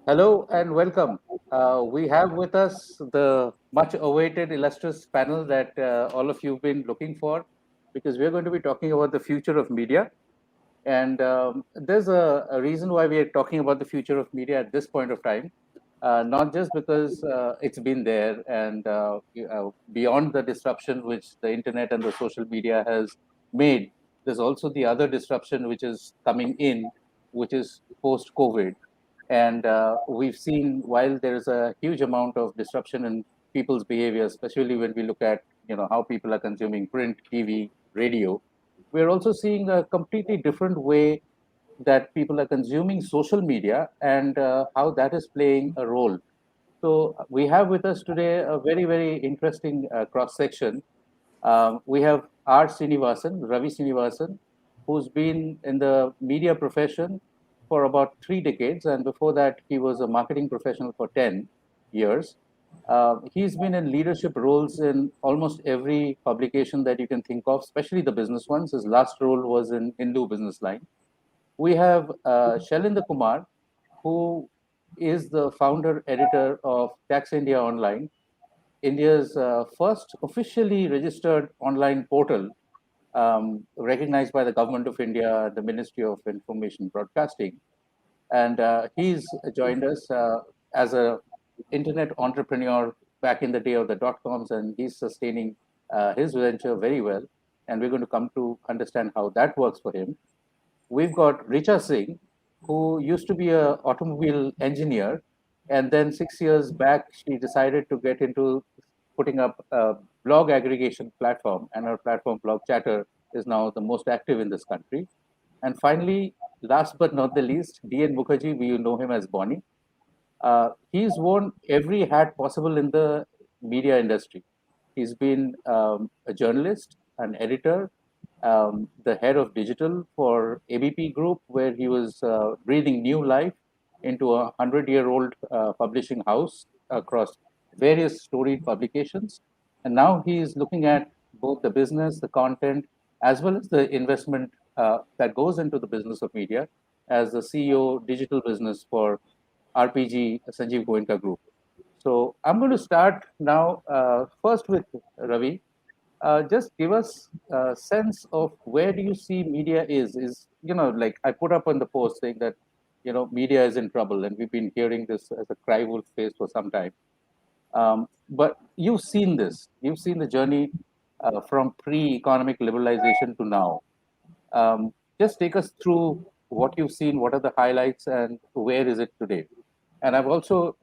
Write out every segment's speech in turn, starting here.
Hello and welcome. We have with us the much awaited illustrious panel that all of you have been looking for because we're going to be talking about the future of media. And there's a reason why we are talking about the future of media at this point of time, not just because it's been there and beyond the disruption which the internet and the social media has made, there's also the other disruption which is coming in, which is post COVID. And we've seen while there is a huge amount of disruption in people's behavior, especially when we look at how people are consuming print, TV, radio, we're also seeing a completely different way that people are consuming social media and how that is playing a role. So we have with us today a very, very interesting cross section. We have R. Srinivasan, Ravi Srinivasan, who's been in the media profession for about 3 decades. And before that, he was a marketing professional for 10 years. He's been in leadership roles in almost every publication that you can think of, especially the business ones. His last role was in Hindu Business Line. We have Shailendra Kumar, who is the founder editor of Tax India Online, India's first officially registered online portal, recognized by the Government of India, the Ministry of Information Broadcasting. And he's joined us as a internet entrepreneur back in the day of the dot coms, and he's sustaining his venture very well. And we're going to come to understand how that works for him. We've got Richa Singh, who used to be a automobile engineer, and then 6 years back she decided to get into putting up a blog aggregation platform, and her platform Blog Chatter is now the most active in this country. And finally, last but not the least, D.N. Mukherjee, we know him as Bonnie. He's worn every hat possible in the media industry. He's been a journalist, an editor, the head of digital for ABP Group, where he was breathing new life into a 100-year-old publishing house across various storied publications. And now he is looking at both the business, the content, as well as the investment that goes into the business of media as the CEO digital business for RPG-Sanjiv Goenka Group. So I'm going to start now first with Ravi. Just give us a sense of where do you see media is like I put up on the post saying that media is in trouble, and we've been hearing this as a cry wolf phrase for some time. But you've seen this. You've seen the journey from pre-economic liberalization to now. Just take us through what you've seen, what are the highlights, and where is it today? And I've also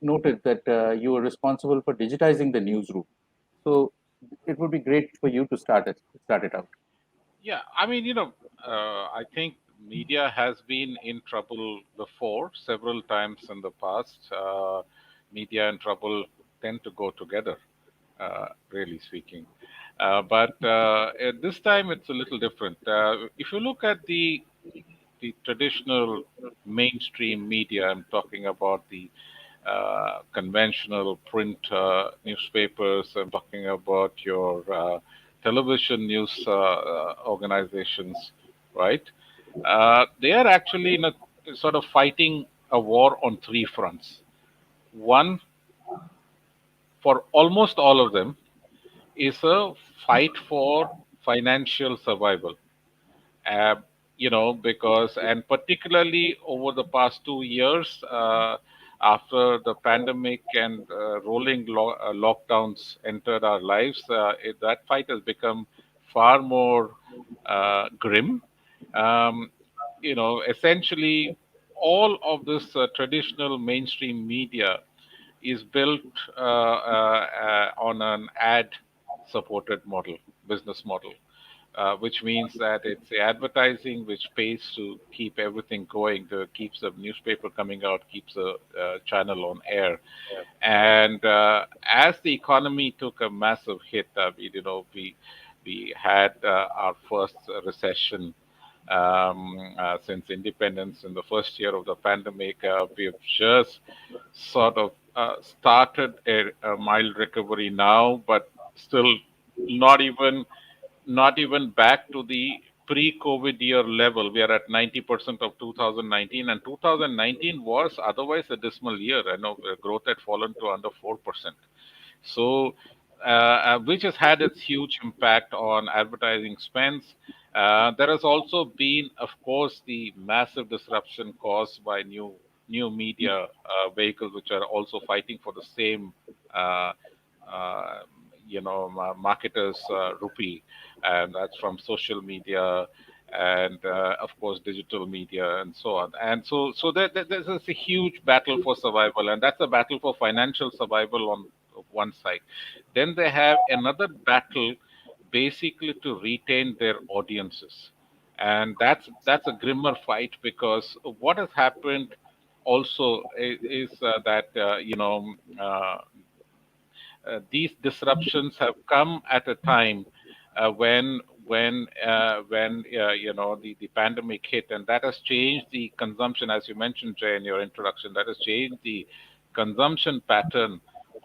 noted that you were responsible for digitizing the newsroom. So it would be great for you to start it out. Yeah, I think media has been in trouble before several times in the past. Media and trouble tend to go together, really speaking. But at this time, it's a little different. If you look at the traditional mainstream media, I'm talking about the conventional print newspapers. I'm talking about your television news organizations, right? They are actually in a sort of fighting a war on three fronts. One, for almost all of them, is a fight for financial survival. uh, because, and particularly over the past 2 years, after the pandemic and rolling lockdowns entered our lives, that fight has become far more grim. Um, Essentially, all of this traditional mainstream media is built on an ad supported model, business model, which means that it's the advertising which pays to keep everything going, to keeps the newspaper coming out, keeps the channel on air. And as the economy took a massive hit, we had our first recession since independence in the first year of the pandemic. We've just sort of started a mild recovery now, but still not even not even back to the pre-COVID year level. We are at 90% of 2019, and 2019 was otherwise a dismal year. I know growth had fallen to under 4%. So, which has had its huge impact on advertising spends. There has also been, of course, the massive disruption caused by new media vehicles, which are also fighting for the same, uh, uh, marketers' rupee, and that's from social media and of course digital media and so on. And so there's a huge battle for survival, and that's a battle for financial survival on one side. Then they have another battle basically to retain their audiences, and that's a grimmer fight, because what has happened also is that these disruptions have come at a time when the pandemic hit, and that has changed the consumption, as you mentioned, Jay, in your introduction. That has changed the consumption pattern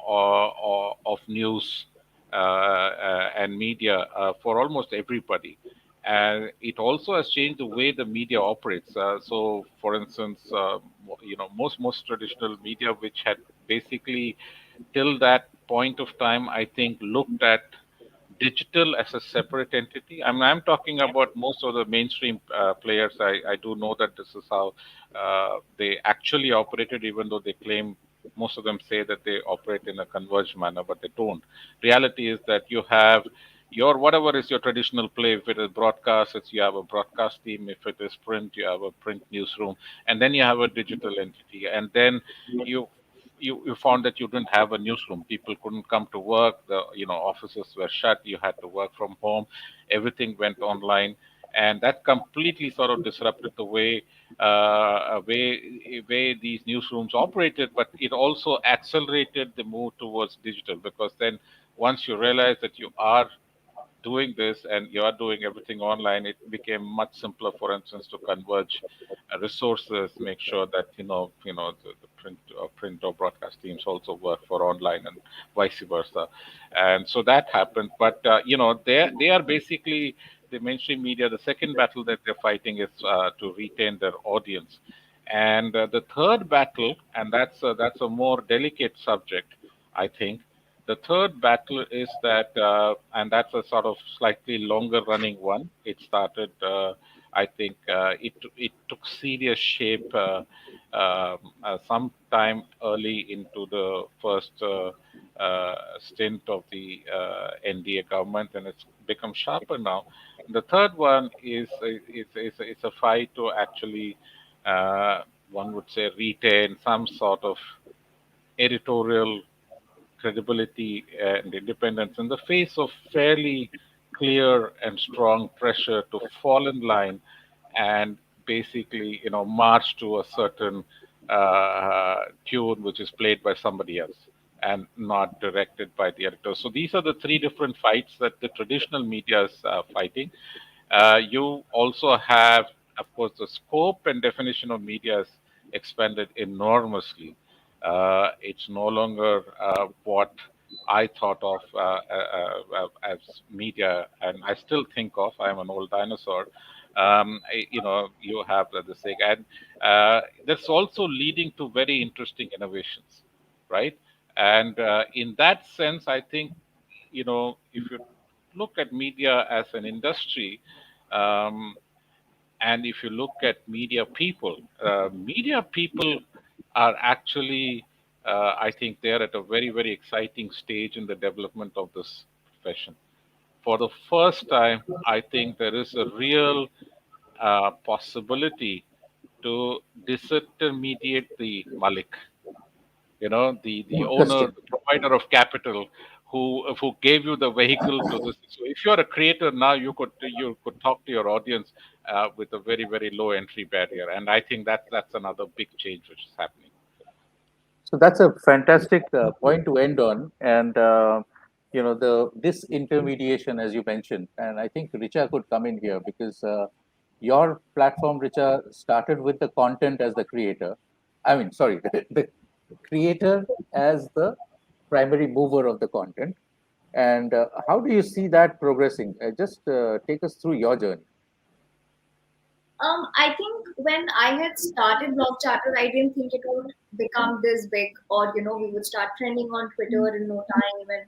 of news and media for almost everybody. And it also has changed the way the media operates. So, for instance, most traditional media, which had basically till that point of time, I think, looked at digital as a separate entity. I'm talking about most of the mainstream players. I do know that this is how they actually operated, even though they claim, most of them say that they operate in a converged manner, but they don't. Reality is that you have your whatever is your traditional play. If it is broadcast, you have a broadcast team. If it is print, you have a print newsroom, and then you have a digital entity, and then you you found that you didn't have a newsroom. People couldn't come to work. The offices were shut. You had to work from home. Everything went online, and that completely sort of disrupted the way these newsrooms operated. But it also accelerated the move towards digital, because then once you realize that you are doing this and you are doing everything online, it became much simpler, for instance, to converge resources, make sure that the print or broadcast teams also work for online and vice versa. And so that happened. But they are basically the mainstream media. The second battle that they're fighting is to retain their audience. And the third battle, and that's a more delicate subject, I think. The third battle is that, and that's a sort of slightly longer running one. It started, I think, it took serious shape sometime early into the first stint of the NDA government, and it's become sharper now. The third one is a fight to actually, uh, one would say, retain some sort of editorial credibility and independence in the face of fairly clear and strong pressure to fall in line and basically march to a certain tune which is played by somebody else and not directed by the editor. So these are the three different fights that the traditional media is fighting. You also have, of course, the scope and definition of media has expanded enormously. It's no longer what I thought of as media, and I still think of. I'm an old dinosaur. You have the thing, and that's also leading to very interesting innovations, right? And in that sense, I think if you look at media as an industry, um, and if you look at media people are actually, I think, they're at a very, very exciting stage in the development of this profession. For the first time, I think there is a real possibility to disintermediate the Malik, the No owner, question. the provider of capital, who gave you the vehicle to this. So if you're a creator now, you could talk to your audience with a very, very low entry barrier, and I think that's another big change which is happening. So that's a fantastic point to end on, and the this intermediation, as you mentioned, and I think Richa could come in here because your platform, Richa, started with the content as the creator. I mean, sorry, the creator as the primary mover of the content. And how do you see that progressing? Just take us through your journey. I think when I had started Blog Chatter, I didn't think it would become this big, or we would start trending on Twitter in no time, and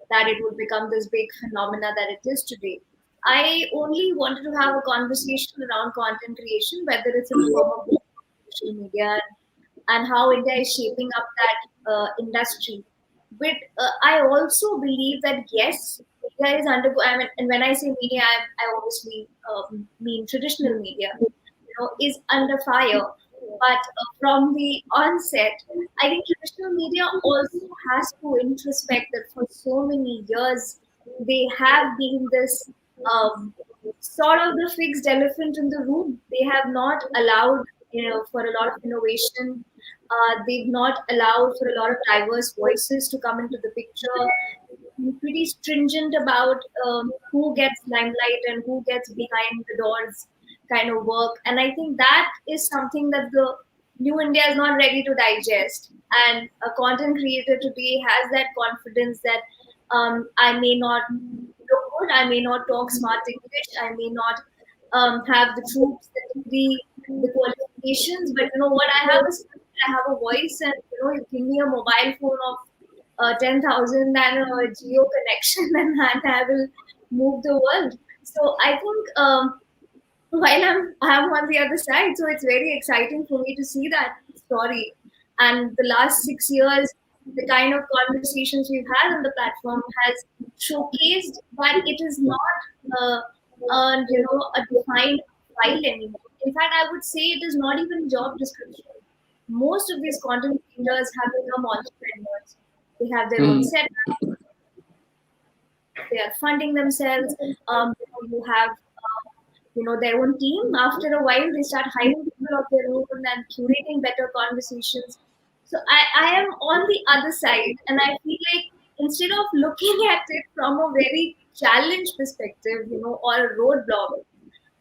that it would become this big phenomena that it is today. I only wanted to have a conversation around content creation, whether it's in the form of social media, and how India is shaping up that industry. But I also believe that yes, media is undergoing. I mean, and when I say media, I obviously mean traditional media. Is under fire. But from the onset, I think traditional media also has to introspect that for so many years they have been this sort of the fixed elephant in the room. They have not allowed, for a lot of innovation. They've not allowed for a lot of diverse voices to come into the picture. Been pretty stringent about who gets limelight and who gets behind the doors kind of work. And I think that is something that the new India is not ready to digest. And a content creator today has that confidence that I may not look good, I may not talk smart English, I may not have the troops, the degree, the qualifications, but you know what? I have a skill, I have a voice, and you give me a mobile phone of 10,000 and a geo connection, and I will move the world. So I think while I'm on the other side, so it's very exciting for me to see that story. And the last 6 years, the kind of conversations we've had on the platform has showcased that it is not a defined file anymore. In fact, I would say it is not even job description. Most of these content creators have become entrepreneurs. They have their own Hmm. set, they are funding themselves. You have their own team. After a while, they start hiring people of their own and curating better conversations. So I am on the other side, and I feel like instead of looking at it from a very challenge perspective, or a roadblock,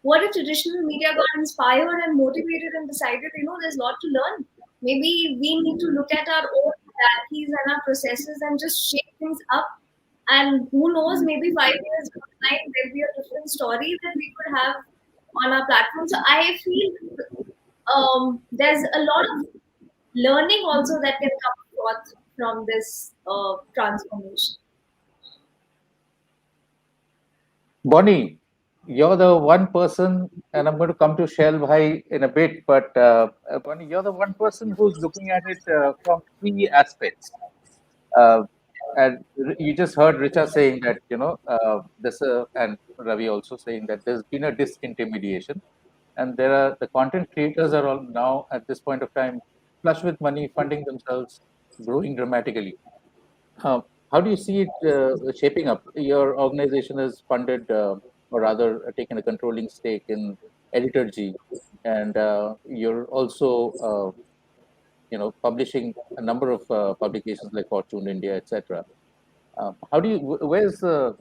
what if traditional media got inspired and motivated and decided, there's a lot to learn. Maybe we need to look at our own hierarchies and our processes and just shake things up. And who knows, maybe 5 years down the line, there'll be a different story that we could have on our platform. So I feel there's a lot of learning also that can come forth from this transformation. Bonnie, you're the one person, and I'm going to come to Shell Bhai in a bit, but Bonnie, you're the one person who's looking at it from three aspects. Uh, and you just heard Richa saying that, this, and Ravi also saying that there's been a disintermediation, and there are the content creators are all now at this point of time flush with money, funding themselves, growing dramatically. How do you see it shaping up? Your organization has funded, or rather, taken a controlling stake in Editor-G, and you're also, publishing a number of publications like Fortune India, etc. How do you? Where's the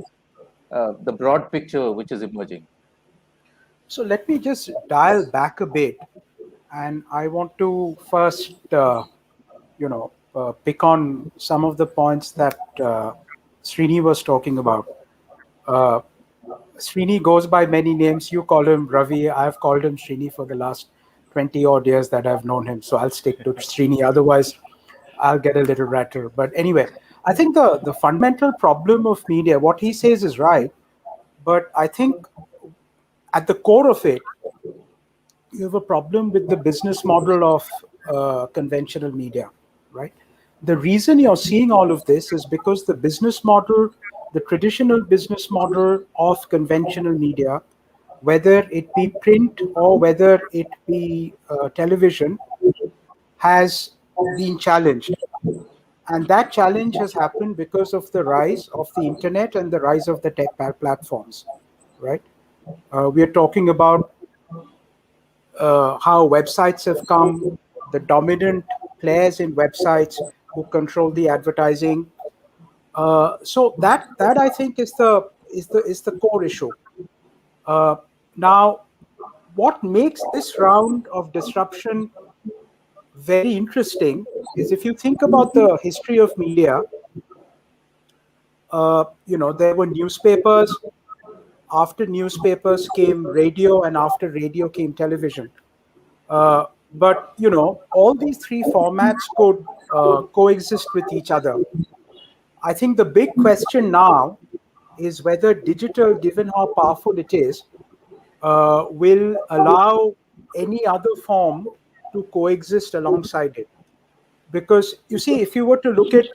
broad picture which is emerging? So let me just dial back a bit, and I want to first, pick on some of the points that Srini was talking about. Uh, Srini goes by many names. You call him Ravi. I've called him Srini for the last 20 odd years that I've known him. So I'll stick to Srini. Otherwise, I'll get a little rattled. But anyway, I think the fundamental problem of media, what he says is right. But I think at the core of it, you have a problem with the business model of conventional media, right? The reason you're seeing all of this is because the business model, the traditional business model of conventional media, whether it be print or whether it be television, has been challenged. And that challenge has happened because of the rise of the internet and the rise of the tech platforms, right? We are talking about how websites have come, the dominant players in websites who control the advertising. So that I think is the core issue. Uh, Now, what makes this round of disruption very interesting is if you think about the history of media. There were newspapers, After newspapers came radio, and after radio came television. But all these three formats could coexist with each other. I think the big question now is whether digital, given how powerful it is, will allow any other form to coexist alongside it. Because you see, if you were to look at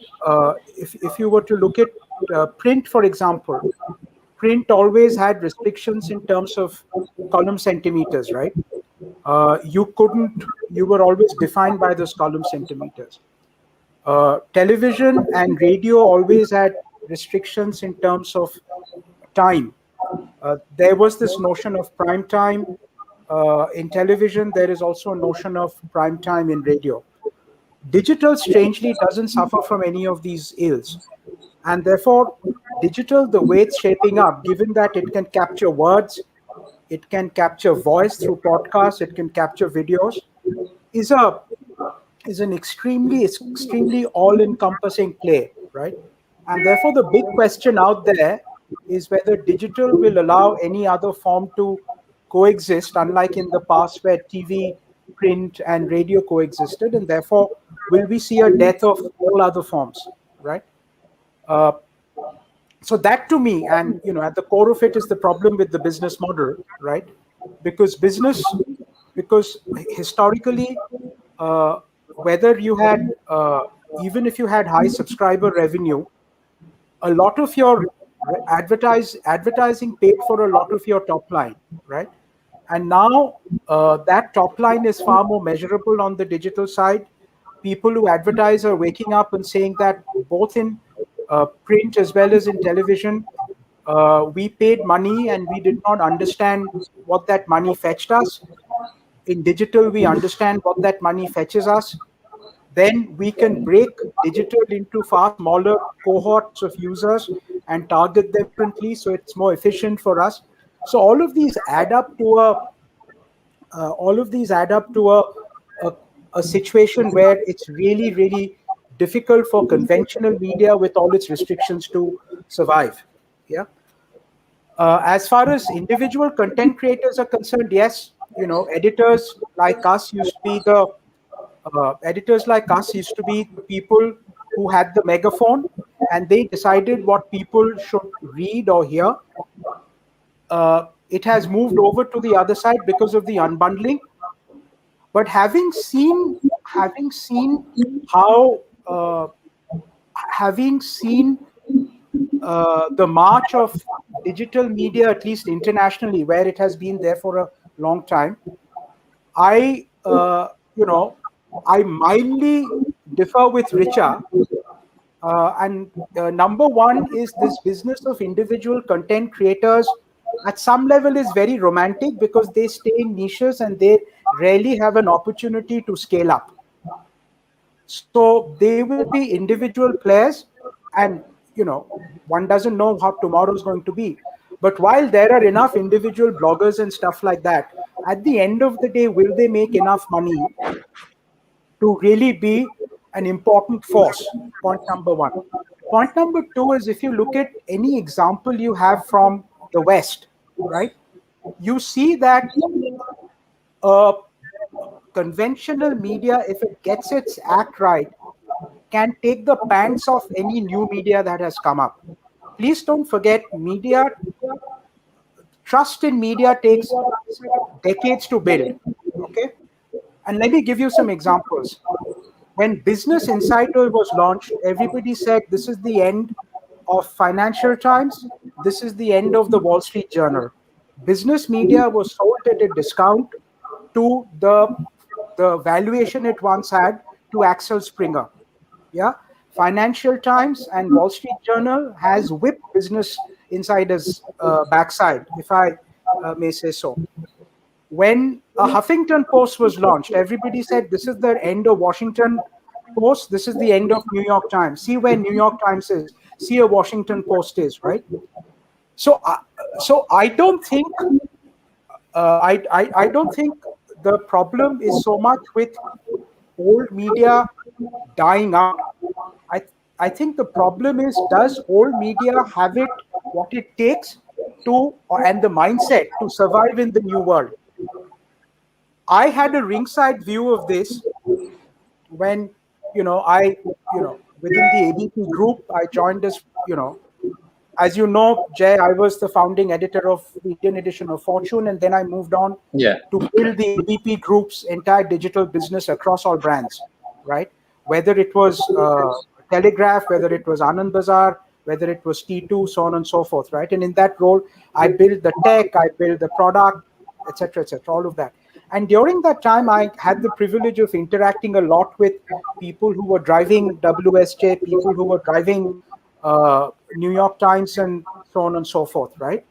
if you were to look at print, for example, print always had restrictions in terms of column centimeters, right? You were always defined by those column centimeters. Television and radio always had restrictions in terms of time. There was this notion of prime time in television. There is also a notion of prime time in radio. Digital, strangely, doesn't suffer from any of these ills. And therefore, digital, the way it's shaping up, given that it can capture words, it can capture voice through podcasts, it can capture videos, is an extremely all-encompassing play, right? And therefore, the big question out there is whether digital will allow any other form to coexist, unlike in the past where TV, print, and radio coexisted, and therefore, will we see a death of all other forms, right? Uh, so that, to me, and at the core of it, is the problem with the business model, right? Because historically, whether you had even if you had high subscriber revenue, a lot of your advertising paid for a lot of your top line, right? And now that top line is far more measurable on the digital side. People who advertise are waking up and saying that both in print as well as in television, we paid money and we did not understand what that money fetched us. In digital, we understand what that money fetches us. Then we can break digital into far smaller cohorts of users and target them differently, so it's more efficient for us. So all of these add up to a situation where it's really difficult for conventional media with all its restrictions to survive. Yeah. As far as individual content creators are concerned, yes, editors like us used to be the people who had the megaphone, and they decided what people should read or hear. It has moved over to the other side because of the unbundling. But having seen how having seen the march of digital media, at least internationally, where it has been there for a long time, I mildly differ with Richa. And number one is this business of individual content creators at some level is very romantic because they stay in niches and they rarely have an opportunity to scale up. So they will be individual players, and one doesn't know how tomorrow is going to be. But while there are enough individual bloggers and stuff like that, at the end of the day, will they make enough money to really be an important force? Point number one. Point number two is, if you look at any example you have from the West, right, you see that conventional media, if it gets its act right, can take the pants off any new media that has come up. Please don't forget, trust in media takes decades to build. Okay? And let me give you some examples. When Business Insider was launched, everybody said this is the end of Financial Times, this is the end of the Wall Street Journal. Business media was sold at a discount to the valuation it once had to Axel Springer. Yeah, Financial Times and Wall Street Journal has whipped Business Insider's backside, if I may say so. When a Huffington Post was launched, everybody said this is the end of Washington Post, this is the end of New York Times. See where New York Times is, see where Washington Post is, right? So I don't think I don't think the problem is so much with old media dying out. I think the problem is, does old media have what it takes and the mindset to survive in the new world. I had a ringside view of this when, within the ABP group, I joined as you know, Jay, I was the founding editor of the Indian edition of Fortune, and then I moved on Yeah. to build the ABP group's entire digital business across all brands, right? Whether it was Telegraph, whether it was Anand Bazar, whether it was T2, so on and so forth, right? And in that role, I built the tech, I built the product, etc., all of that. And during that time, I had the privilege of interacting a lot with people who were driving WSJ, people who were driving New York Times, and so on and so forth, right?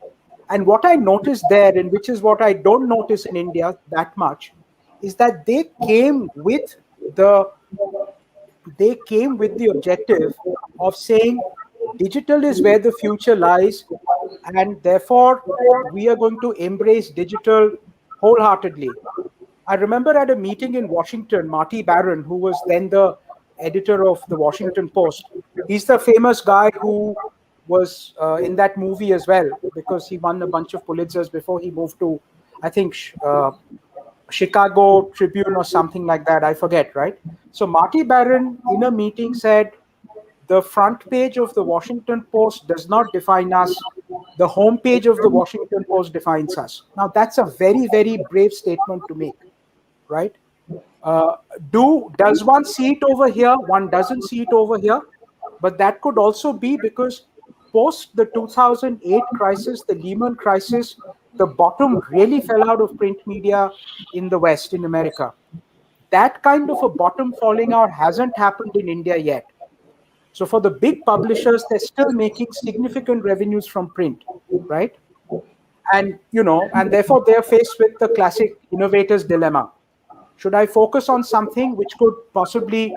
And what I noticed there, and which is what I don't notice in India that much, is that they came with the objective of saying digital is where the future lies, and therefore we are going to embrace digital wholeheartedly. I remember at a meeting in Washington, Marty Baron, who was then the editor of the Washington Post, he's the famous guy who was in that movie as well, because he won a bunch of Pulitzers before he moved to, I think, Chicago Tribune or something like that. I forget, right? So Marty Baron in a meeting said, the front page of the Washington Post does not define us. The home page of the Washington Post defines us. Now, that's a very, very brave statement to make, right? Does one see it over here? One doesn't see it over here. But that could also be because post the 2008 crisis, the Lehman crisis, the bottom really fell out of print media in the West, in America. That kind of a bottom falling out hasn't happened in India yet. So for the big publishers, they're still making significant revenues from print, right? And, and therefore they're faced with the classic innovator's dilemma. Should I focus on something which could possibly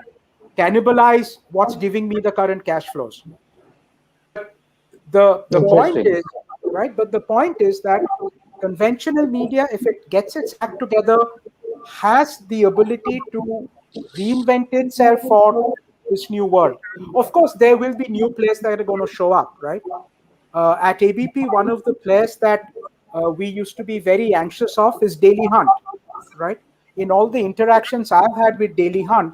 cannibalize what's giving me the current cash flows? The point is, right? But the point is that conventional media, if it gets its act together, has the ability to reinvent itself for this new world. Of course, there will be new players that are going to show up, right? At ABP, one of the players that we used to be very anxious of is Daily Hunt, right? In all the interactions I've had with Daily Hunt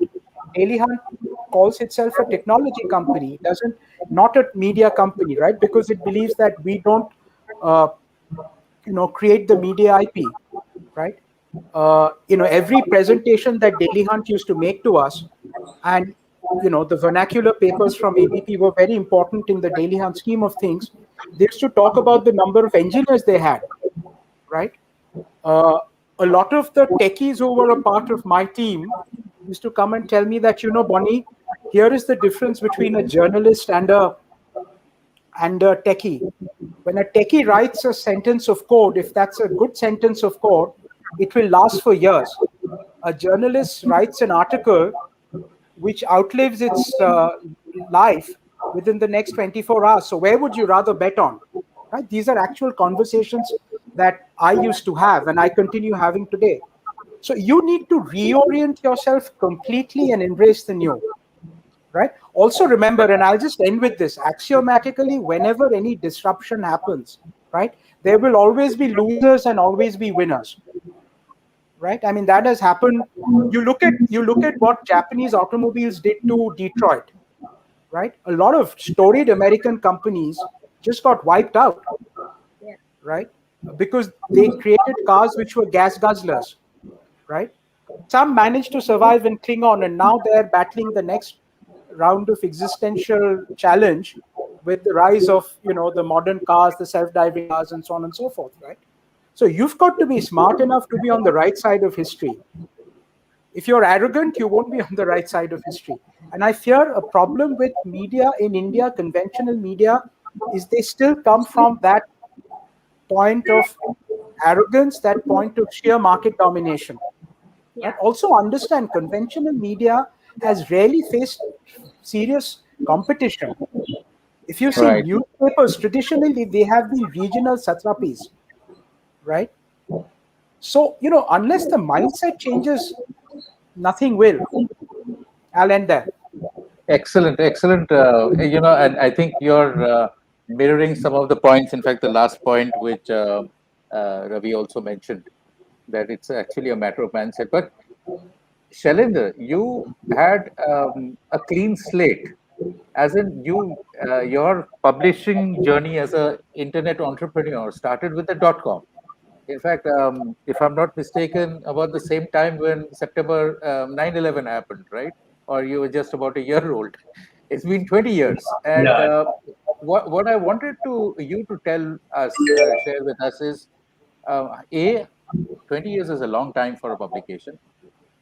calls itself a technology company. It doesn't, not a media company, right? Because it believes that we don't, create the media IP, right? Every presentation that Daily Hunt used to make to us, and the vernacular papers from ABP were very important in the Daily Hunt scheme of things. They used to talk about the number of engineers they had, right? A lot of the techies who were a part of my team used to come and tell me that, Bonnie, here is the difference between a journalist and a techie. When a techie writes a sentence of code, if that's a good sentence of code, it will last for years. A journalist writes an article which outlives its life within the next 24 hours. So where would you rather bet on? Right? These are actual conversations that I used to have and I continue having today. So you need to reorient yourself completely and embrace the new. Right? Also remember, and I'll just end with this, axiomatically, whenever any disruption happens, right, there will always be losers and always be winners. Right? I mean, that has happened. You look at what Japanese automobiles did to Detroit, right? A lot of storied American companies just got wiped out, right? Because they created cars which were gas guzzlers, right? Some managed to survive and cling on, and now they're battling the next round of existential challenge with the rise of, the modern cars, the self-driving cars, and so on and so forth, right? So you've got to be smart enough to be on the right side of history. If you're arrogant, you won't be on the right side of history. And I fear a problem with media in India, conventional media, is they still come from that point of arrogance, that point of sheer market domination. Yeah. Also understand conventional media has rarely faced serious competition. If you see newspapers, traditionally, they have been regional satrapies. Right? So, unless the mindset changes, nothing will. I'll end there. Excellent. And I think your mirroring some of the points. In fact, the last point which Ravi also mentioned, that it's actually a matter of mindset. But Shailendra, you had a clean slate, as in your publishing journey as a internet entrepreneur started with the .com. In fact, if I'm not mistaken, about the same time when September 9/11 happened, right? Or you were just about a year old. It's been 20 years. And Yeah. what I wanted you to tell us, share with us is, A, 20 years is a long time for a publication.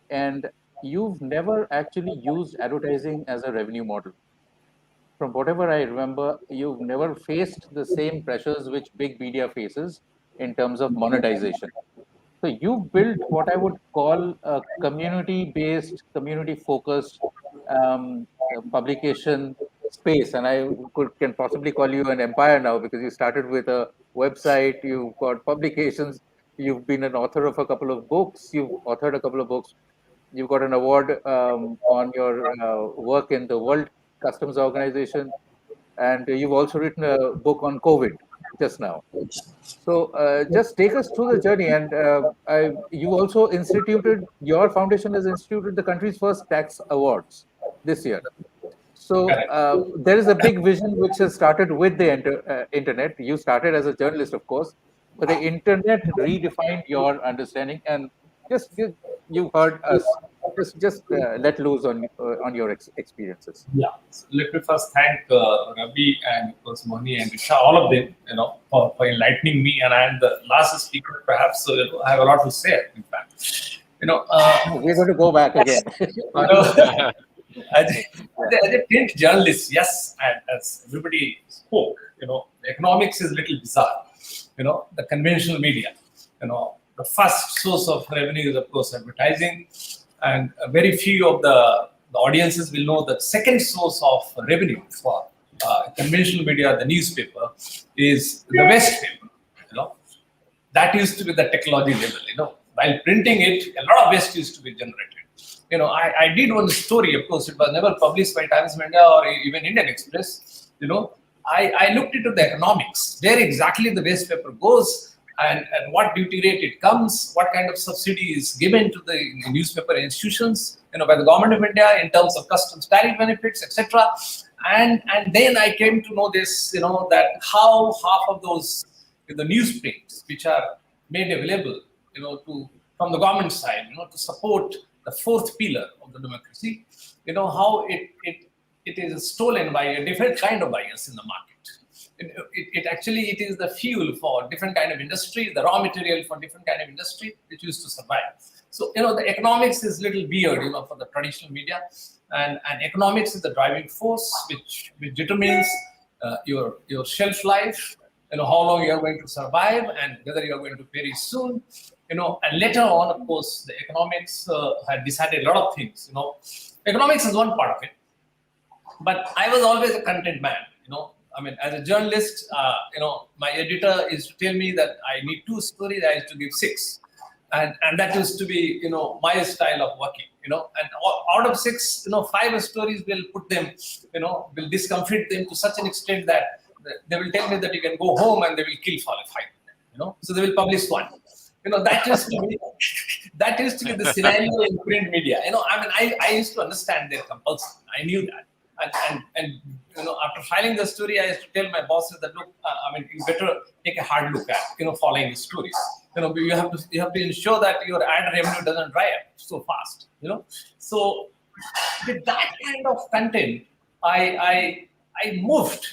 And you've never actually used advertising as a revenue model. From whatever I remember, you've never faced the same pressures which big media faces in terms of monetization. So you built what I would call a community-based, community-focused publication space, and can possibly call you an empire now because you started with a website, you've got publications, you've been an author of a couple of books, you've authored a couple of books, you've got an award on your work in the World Customs Organization, and you've also written a book on COVID just now. So just take us through the journey. And you also your foundation has instituted the country's first tax awards this year. So Correct. there is a big vision which has started with the internet. You started as a journalist, of course, but the internet redefined your understanding. And you heard us. Just let loose on your experiences. Yeah. So let me first thank Ravi and of course Moni and Isha, all of them, for enlightening me. And I am the last speaker, perhaps, so I have a lot to say. In fact, We're going to go back again. as a print journalist, yes, and as everybody spoke, economics is a little bizarre. The conventional media, the first source of revenue is of course advertising, and very few of the audiences will know that second source of revenue for conventional media, the newspaper, is the West paper. That used to be the technology level. While printing it, a lot of waste used to be generated. I did one story, of course, it was never published by Times of India or even Indian Express. I looked into the economics, where exactly the waste paper goes and what duty rate it comes, what kind of subsidy is given to the newspaper institutions, by the government of India in terms of customs tariff benefits, etc. And then I came to know this, that how half of those the newsprints which are made available, from the government side, to support the fourth pillar of the democracy, how it is stolen by a different kind of buyers in the market. It is the fuel for different kind of industry, the raw material for different kind of industry which used to survive. So, the economics is little weird, for the traditional media, and economics is the driving force which determines your shelf life, how long you are going to survive and whether you are going to perish soon. And later on, of course, the economics had decided a lot of things. Economics is one part of it, but I was always a content man. As a journalist, my editor used to tell me that I need 2 stories, I used to give 6, and that used to be my style of working. And out of 6, 5 stories will put them, will discomfort them to such an extent that they will tell me that you can go home and they will kill for a fight. So they will publish 1. That used to be the scenario in print media. I used to understand their compulsion. I knew that. And after filing the story, I used to tell my bosses that, look, you better take a hard look at, following the stories. You have to ensure that your ad revenue doesn't dry up so fast. So with that kind of content, I moved,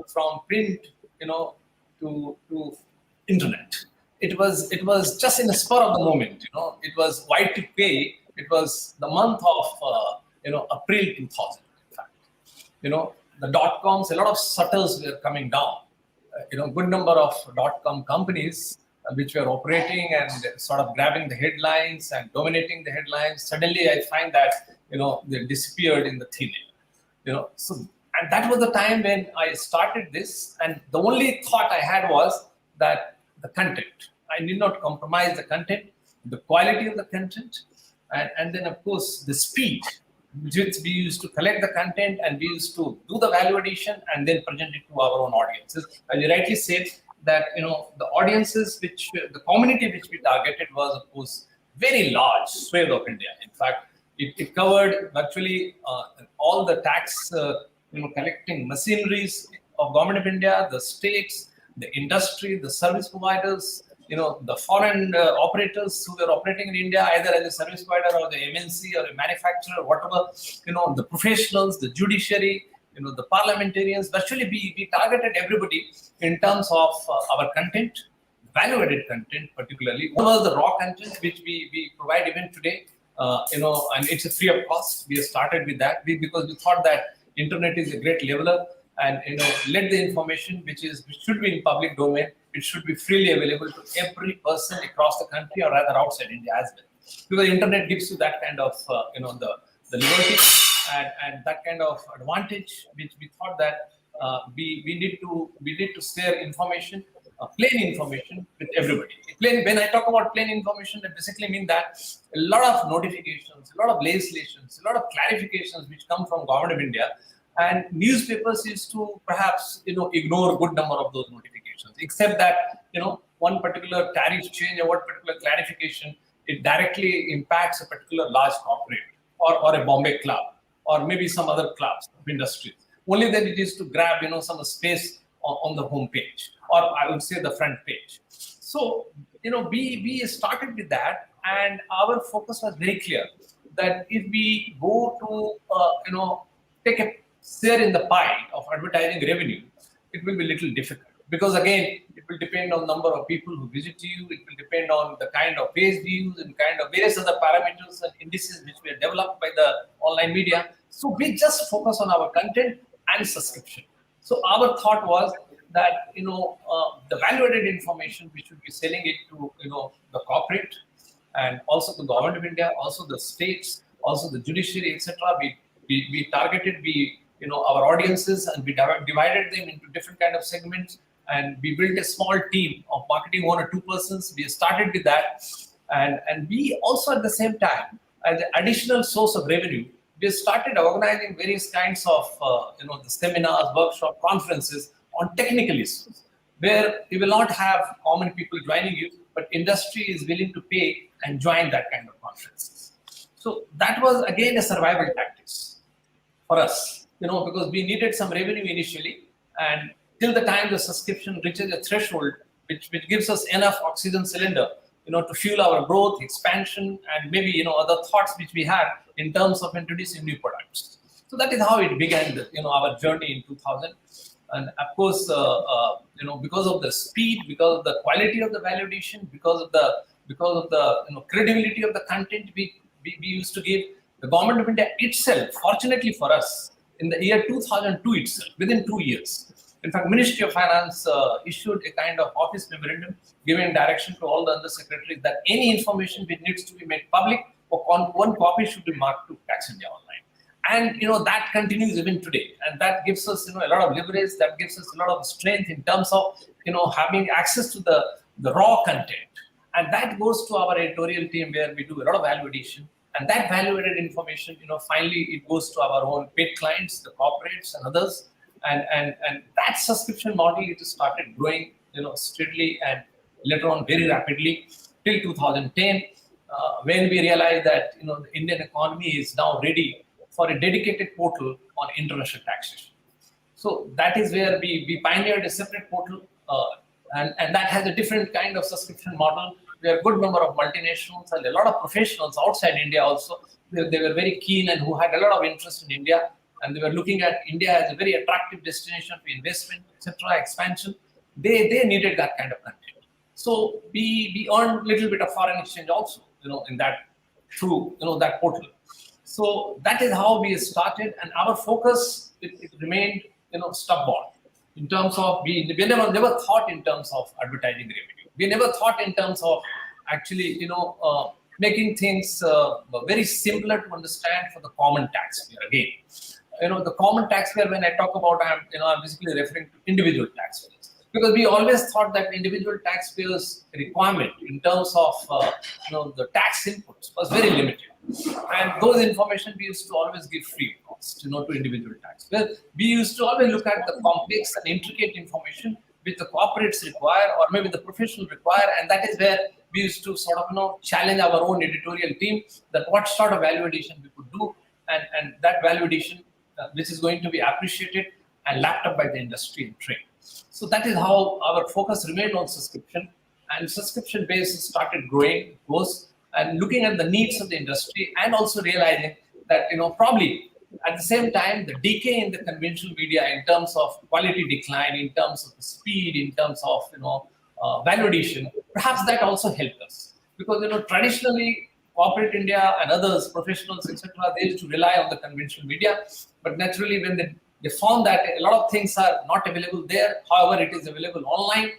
from print, to internet. It was just in the spur of the moment. It was Y2K. It was the month of April 2000. The .coms, a lot of shutters were coming down. Good number of .com companies which were operating and sort of grabbing the headlines and dominating the headlines. Suddenly, I find that they disappeared in the thin air. And that was the time when I started this. And the only thought I had was that the content. I need not compromise the content, the quality of the content, and then of course the speed. which we used to collect the content and we used to do the value addition and then present it to our own audiences. As you rightly said, that the audiences the community which we targeted was, of course, very large swathe of India. In fact, it covered virtually all the tax collecting machineries of government of India, the states, the industry, the service providers, the foreign operators who were operating in India, either as a service provider or the MNC or a manufacturer, whatever, the professionals, the judiciary, the parliamentarians. Virtually, we targeted everybody in terms of our content, value-added content particularly. One was the raw content, which we provide even today, and it's a free of cost. We started with that because we thought that internet is a great leveler, and let the information which should be in public domain, it should be freely available to every person across the country or rather outside India as well. Because the internet gives you that kind of the liberty and that kind of advantage, which we thought that we need to share information, plain information with everybody. When I talk about plain information, I basically mean that a lot of notifications, a lot of legislations, a lot of clarifications which come from government of India, and newspapers used to perhaps ignore a good number of those notifications, except that one particular tariff change or one particular clarification, it directly impacts a particular large corporate or a Bombay club or maybe some other clubs of industries. Only then it is to grab some space on the home page, or I would say the front page. So we started with that, and our focus was very clear that if we go to take a share in the pie of advertising revenue, it will be a little difficult, because again, it will depend on number of people who visit you, it will depend on the kind of page views and kind of various other parameters and indices which were developed by the online media. So we just focus on our content and subscription. So our thought was that the value-added information, we should be selling it to the corporate and also the government of India, also the states, also the judiciary, etc. We targeted our audiences, and we divided them into different kind of segments, and we built a small team of marketing 1 or 2 persons. We started with that, and we also at the same time, as an additional source of revenue, we started organizing various kinds of the seminars, workshops, conferences on technical issues, where you will not have common people joining you, but industry is willing to pay and join that kind of conferences. So that was again a survival tactics for us, because we needed some revenue initially, and till the time the subscription reaches a threshold which gives us enough oxygen cylinder, to fuel our growth, expansion, and maybe other thoughts which we had in terms of introducing new products. So that is how it began, our journey in 2000. And of course, because of the speed, because of the quality of the value addition, because of the credibility of the content we used to give, the government of India itself, fortunately for us, in the year 2002 itself, within 2 years, in fact, Ministry of Finance issued a kind of office memorandum giving direction to all the undersecretaries that any information which needs to be made public, or one copy should be marked to Tax India Online. And that continues even today, and that gives us a lot of leverage. That gives us a lot of strength in terms of having access to the raw content, and that goes to our editorial team, where we do a lot of value addition. And that value-added information, finally it goes to our own paid clients, the corporates and others. And that subscription model, it started growing, steadily and later on very rapidly till 2010, when we realized that the Indian economy is now ready for a dedicated portal on international taxation. So that is where we pioneered a separate portal, and that has a different kind of subscription model, where a good number of multinationals and a lot of professionals outside India also, they were very keen and who had a lot of interest in India, and they were looking at India as a very attractive destination for investment, etc., expansion. They needed that kind of content. So we earned a little bit of foreign exchange also, in that, through that portal. So that is how we started, and our focus it remained stubborn in terms of we never thought in terms of advertising revenue. We never thought in terms of actually making things very simpler to understand for the common taxpayer. Again, the common taxpayer, when I talk about, I'm basically referring to individual taxpayers, because we always thought that individual taxpayers' requirement in terms of the tax inputs was very limited. And those information we used to always give free of cost, to individual tax. Well, we used to always look at the complex and intricate information which the corporates require or maybe the professional require, and that is where we used to sort of challenge our own editorial team that what sort of value addition we could do, and that value addition which is going to be appreciated and lapped up by the industry and trade. So that is how our focus remained on subscription, and subscription base started growing, and looking at the needs of the industry, and also realizing that probably at the same time the decay in the conventional media in terms of quality decline, in terms of the speed, in terms of value addition, perhaps that also helped us, because traditionally corporate India and others, professionals, etc., they used to rely on the conventional media, but naturally when they found that a lot of things are not available there, however it is available online,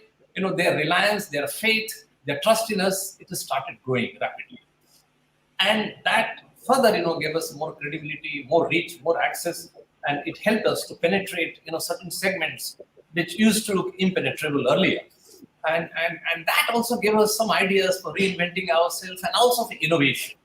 their reliance, their faith, their trust in us, it has started growing rapidly. And that further, gave us more credibility, more reach, more access, and it helped us to penetrate, certain segments which used to look impenetrable earlier. And that also gave us some ideas for reinventing ourselves and also for innovation.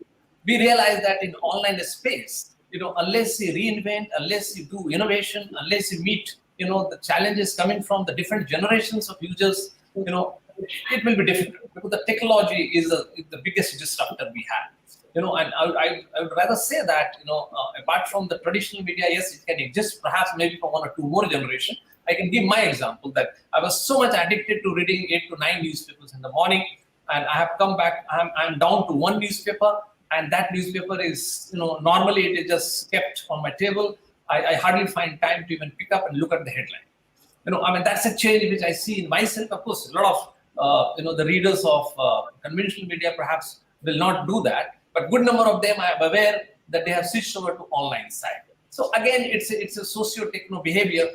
We realized that in online space, unless you reinvent, unless you do innovation, unless you meet, the challenges coming from the different generations of users, it will be difficult, because the technology is the biggest disruptor we have. And I would rather say that, apart from the traditional media, yes, it can exist perhaps maybe for 1 or 2 more generations. I can give my example that I was so much addicted to reading 8 to 9 newspapers in the morning, and I have come back, I'm down to 1 newspaper, and that newspaper is, normally it is just kept on my table. I hardly find time to even pick up and look at the headline. That's a change which I see in myself. Of course, a lot of, the readers of conventional media perhaps will not do that, but good number of them I am aware that they have switched over to online side. So again, it's a socio-techno behavior,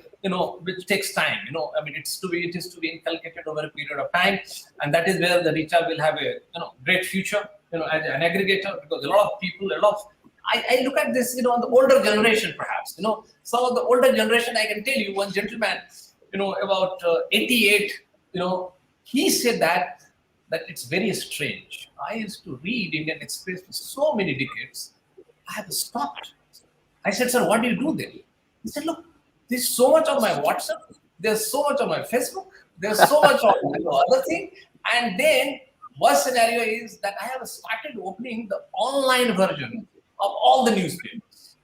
which takes time. It is to be inculcated over a period of time, and that is where the recharge will have a great future, as an aggregator, because a lot of people, I look at this, on the older generation perhaps, some of the older generation, I can tell you one gentleman, about 88, he said that it's very strange. I used to read Indian Express for so many decades, I have stopped. I said, sir, what do you do then? He said, look, there's so much on my WhatsApp, there's so much on my Facebook, there's so much on other thing. And then worst scenario is that I have started opening the online version of all the newspapers.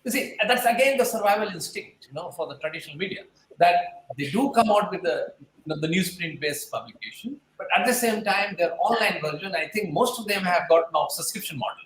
You see, that's again the survival instinct, for the traditional media, that they do come out with the newsprint-based publication, but at the same time, their online version, I think most of them have got now subscription model.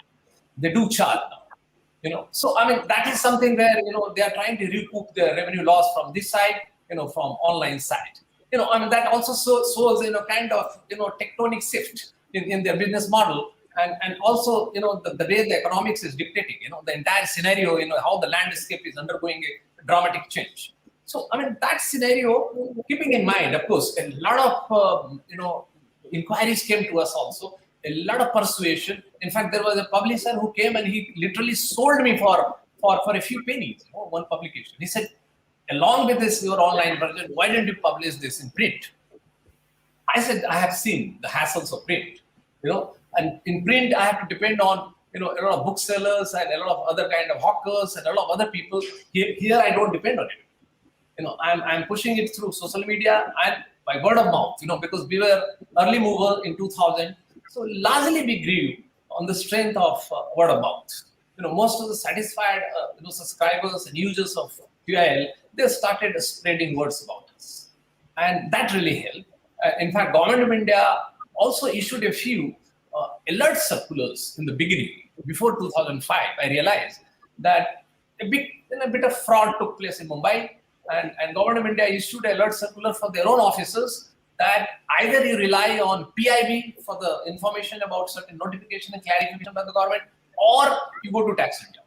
They do charge now. So that is something where they are trying to recoup their revenue loss from this side, from online side. That also shows kind of tectonic shift in their business model, and also the way the economics is dictating, the entire scenario, how the landscape is undergoing a dramatic change. So that scenario, keeping in mind, of course, a lot of inquiries came to us also. A lot of persuasion. In fact, there was a publisher who came and he literally sold me for a few pennies, one publication. He said, along with this, your online version, why don't you publish this in print? I said, I have seen the hassles of print, and in print, I have to depend on, a lot of booksellers and a lot of other kind of hawkers and a lot of other people. Here I don't depend on it. I'm pushing it through social media and by word of mouth, because we were early mover in 2000. So largely we grew on the strength of word of mouth. Most of the satisfied subscribers and users of QIL, they started spreading words about us, and that really helped. In fact, Government of India also issued a few alert circulars in the beginning. Before 2005, I realized that a bit of fraud took place in Mumbai, and Government of India issued an alert circular for their own officers that either you rely on PIB for the information about certain notification and clarification by the government, or you go to tax return.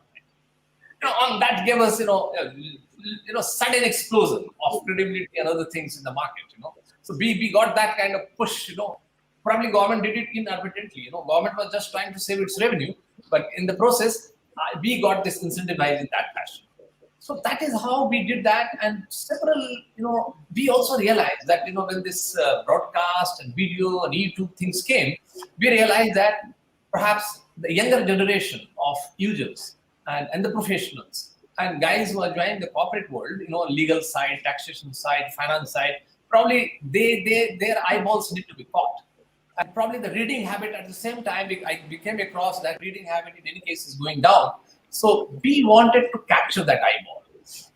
That gave us, sudden explosion of credibility and other things in the market. So we got that kind of push. Probably government did it inadvertently. Government was just trying to save its revenue, but in the process, we got this incentivized in that fashion. So that is how we did that, and several, we also realized that, when this broadcast and video and YouTube things came, we realized that perhaps the younger generation of users and the professionals and guys who are joining the corporate world, legal side, taxation side, finance side, probably their eyeballs need to be caught. And probably the reading habit at the same time, I became across that reading habit in any case is going down. So we wanted to capture that eyeball.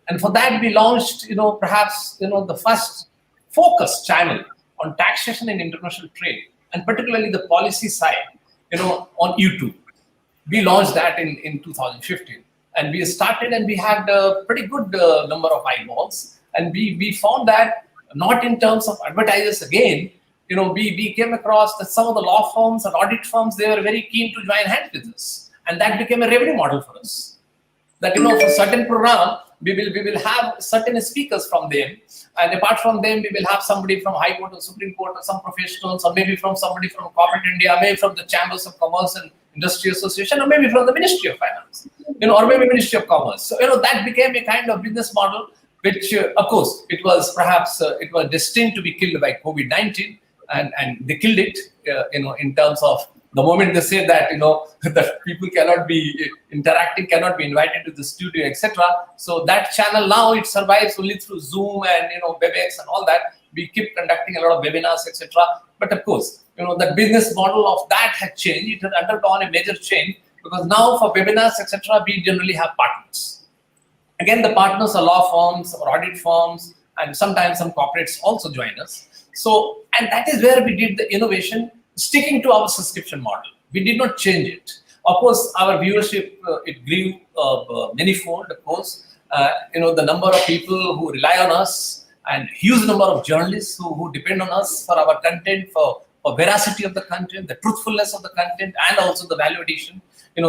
And for that, we launched, perhaps, the first focus channel on taxation and international trade, and particularly the policy side, on YouTube. We launched that in 2015. And we started and we had a pretty good number of eyeballs. And we found that not in terms of advertisers again, we came across that some of the law firms and audit firms, they were very keen to join hands with us. And that became a revenue model for us. That, for certain program, we will have certain speakers from them. And apart from them, we will have somebody from High Court or Supreme Court or some professionals, or maybe from somebody from Corporate India, maybe from the Chambers of Commerce and Industry Association, or maybe from the Ministry of Finance, or maybe Ministry of Commerce. So, that became a kind of business model, which, of course, it was perhaps, it was destined to be killed by COVID-19, and they killed it, in terms of the moment they said that, that people cannot be interacting, cannot be invited to the studio, etc. So that channel now, it survives only through Zoom and, WebEx and all that. We keep conducting a lot of webinars, etc. But of course, the business model of that had changed. It had undergone a major change, because now for webinars, etc., we generally have partners. Again, the partners are law firms or audit firms, and sometimes some corporates also join us. So, and that is where we did the innovation, sticking to our subscription model. We did not change it. Of course, our viewership, it grew manyfold, of course. The number of people who rely on us, and huge number of journalists who depend on us for our content, for veracity of the content, the truthfulness of the content, and also the value addition.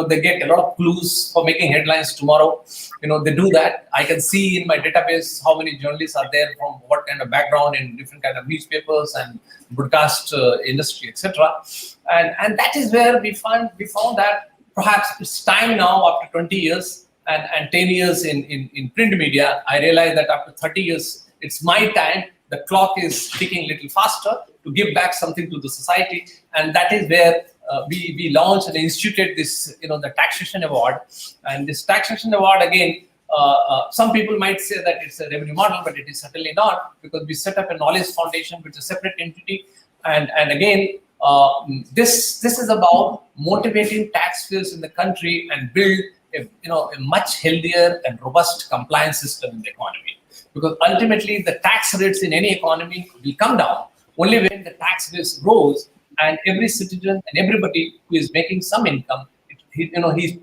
They get a lot of clues for making headlines tomorrow. They do that. I can see in my database how many journalists are there, from what kind of background in different kind of newspapers and broadcast industry, etc. And that is where we found that perhaps it's time now, after 20 years and 10 years in print media, I realized that after 30 years, it's my time. The clock is ticking a little faster to give back something to the society. And that is where we launched and instituted this, the Taxation Award. And this Taxation Award, again, some people might say that it's a revenue model, but it is certainly not, because we set up a knowledge foundation, which is a separate entity. And again, this is about motivating taxpayers in the country and build a much healthier and robust compliance system in the economy. Because ultimately, the tax rates in any economy will come down only when the tax base grows, and every citizen and everybody who is making some income, he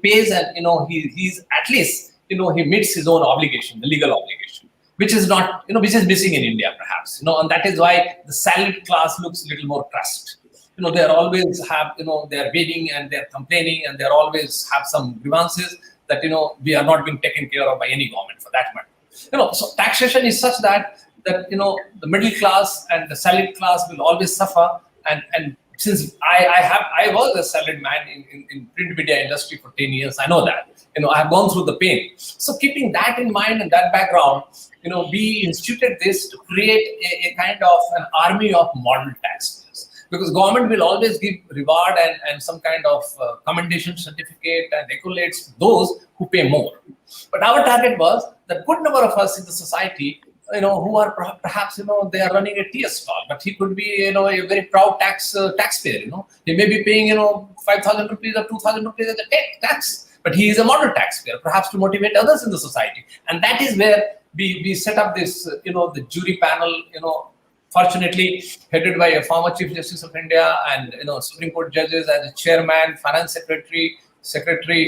pays, and he's at least he meets his own obligation, the legal obligation, which is not which is missing in India perhaps, and that is why the salaried class looks a little more trust. They are always have they are waiting and they are complaining, and they are always have some grievances that we are not being taken care of by any government for that matter. So taxation is such that the middle class and the salaried class will always suffer. And since I was a salaried man in print media industry for 10 years, I know that. I have gone through the pain. So keeping that in mind and that background, we instituted this to create a kind of an army of model taxpayers. Because government will always give reward and some kind of commendation certificate and accolades to those who pay more. But our target was that good number of us in the society, who are perhaps, they are running a tea stall, but he could be, a very proud taxpayer, He may be paying, 5,000 rupees or 2,000 rupees as a tax, but he is a model taxpayer, perhaps to motivate others in the society. And that is where we set up this, the jury panel, fortunately headed by a former Chief Justice of India and, Supreme Court judges as a chairman, finance secretary,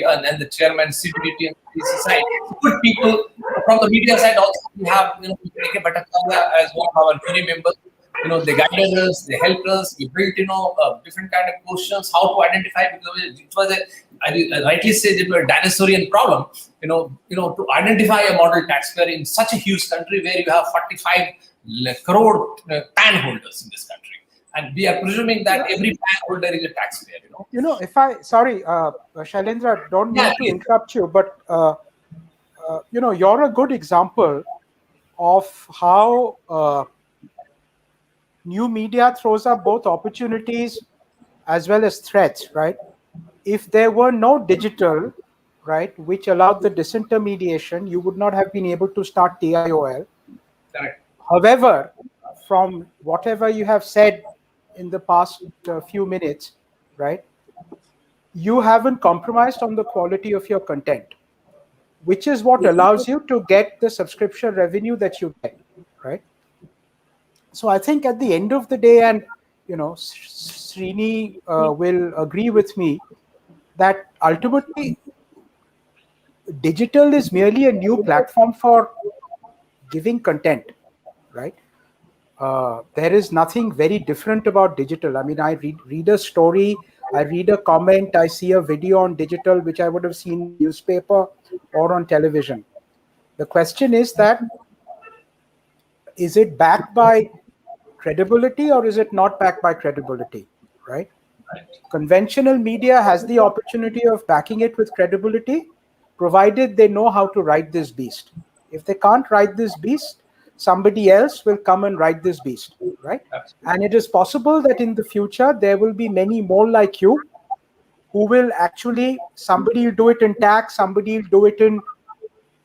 and the chairman, CPDT and CCI. Good people from the media side also. We have, Mukerjea as one of our jury members. They guided us, they helped us. We built, different kind of questions, how to identify, because it was I rightly say it was a dinosaurian problem, to identify a model taxpayer in such a huge country where you have 45 crore PAN holders in this country. And we are presuming that every PAN holder is a taxpayer, if sorry, Shailendra, don't mean to interrupt you, but, you're a good example of how new media throws up both opportunities as well as threats, right? if there were no digital, right, which allowed the disintermediation, you would not have been able to start TIOL. Correct. However, from whatever you have said in the past few minutes, right, you haven't compromised on the quality of your content, which is what allows you to get the subscription revenue that you get, right? So I think at the end of the day, and Srini will agree with me that ultimately digital is merely a new platform for giving content, right? There is nothing very different about digital. I mean, I read a story, I read a comment, I see a video on digital, which I would have seen in newspaper or on television. The question is that, is it backed by credibility or is it not backed by credibility, right? Conventional media has the opportunity of backing it with credibility, provided they know how to write this beast. If they can't write this beast, somebody else will come and write this beast, right? Absolutely. And it is possible that in the future there will be many more like you who will actually, somebody will do it in tax, somebody will do it in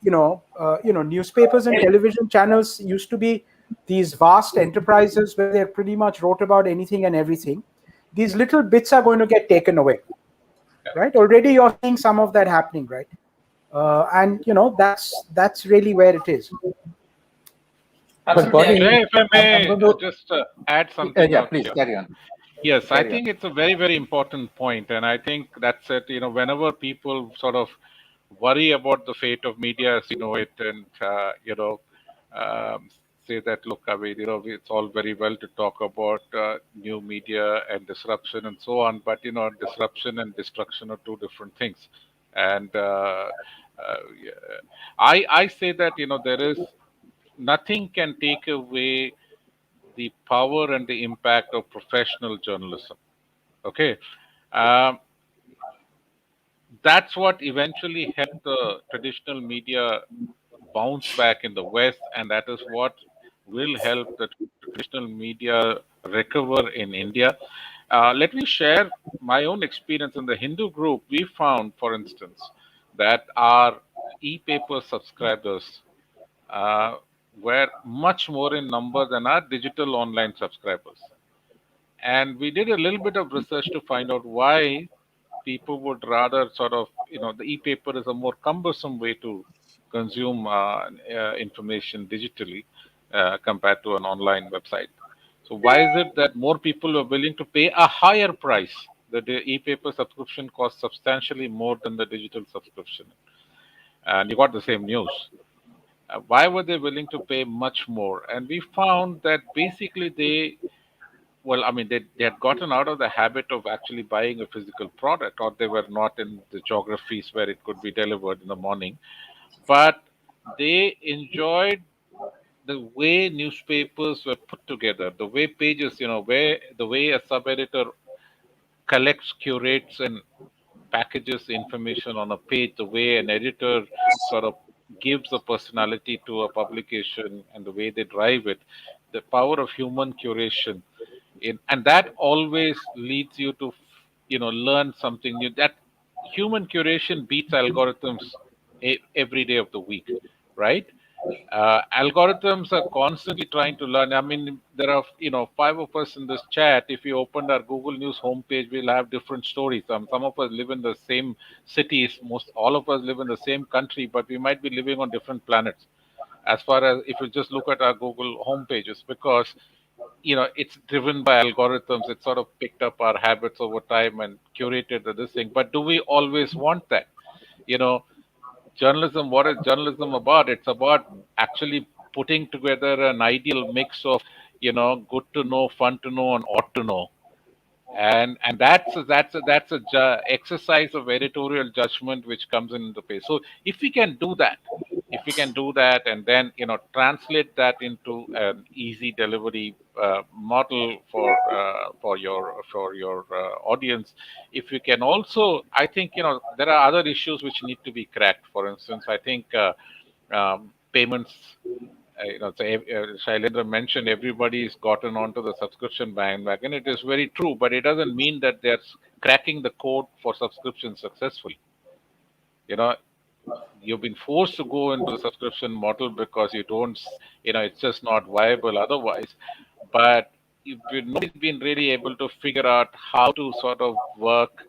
newspapers and television channels used to be these vast enterprises where they pretty much wrote about anything and everything. These little bits are going to get taken away, right? Already you're seeing some of that happening, right? And that's really where it is. But Absolutely. Gauri, Jay, if I I'm may going to just add something yeah, out please here. carry on. Yes, I Carry on. think it's a very, very important point, and I think that's it. Whenever people sort of worry about the fate of media as we know it, and um, say that, look, I mean, it's all very well to talk about new media and disruption and so on, but disruption and destruction are two different things. And yeah, I say that there is nothing can take away the power and the impact of professional journalism. Okay. Um, that's what eventually helped the traditional media bounce back in the West, and that is what will help the traditional media recover in India. Let me share my own experience in the Hindu group. We found, for instance, that our e-paper subscribers uh, were much more in number than our digital online subscribers. And we did a little bit of research to find out why people would rather sort of, the e-paper is a more cumbersome way to consume information digitally compared to an online website. So why is it that more people are willing to pay a higher price? The e-paper subscription costs substantially more than the digital subscription, and you got the same news. Why were they willing to pay much more? And we found that basically well, I mean, they had gotten out of the habit of actually buying a physical product, or they were not in the geographies where it could be delivered in the morning. But they enjoyed the way newspapers were put together, the way pages, where the way a sub editor collects, curates, and packages information on a page, the way an editor sort of gives a personality to a publication, and the way they drive it, the power of human curation and that always leads you to learn something new. That human curation beats algorithms every day of the week, right? Algorithms are constantly trying to learn. I mean, there are five of us in this chat. If you opened our Google News homepage, we'll have different stories. Some of us live in the same cities. Most all of us live in the same country, but we might be living on different planets. As far as if you just look at our Google homepages, because it's driven by algorithms. It sort of picked up our habits over time and curated this thing. But do we always want that? You know, journalism, what is journalism about? It's about actually putting together an ideal mix of, good to know, fun to know, and ought to know. And that's a exercise of editorial judgment which comes into play. So if we can do that, and then translate that into an easy delivery model for your audience. If we can also, I think there are other issues which need to be cracked. For instance, I think payments so Shailendra mentioned everybody's gotten onto the subscription bandwagon. It is very true, but it doesn't mean that they're cracking the code for subscription successfully. You know, you've been forced to go into the subscription model because you don't, it's just not viable otherwise. But nobody's been really able to figure out how to sort of work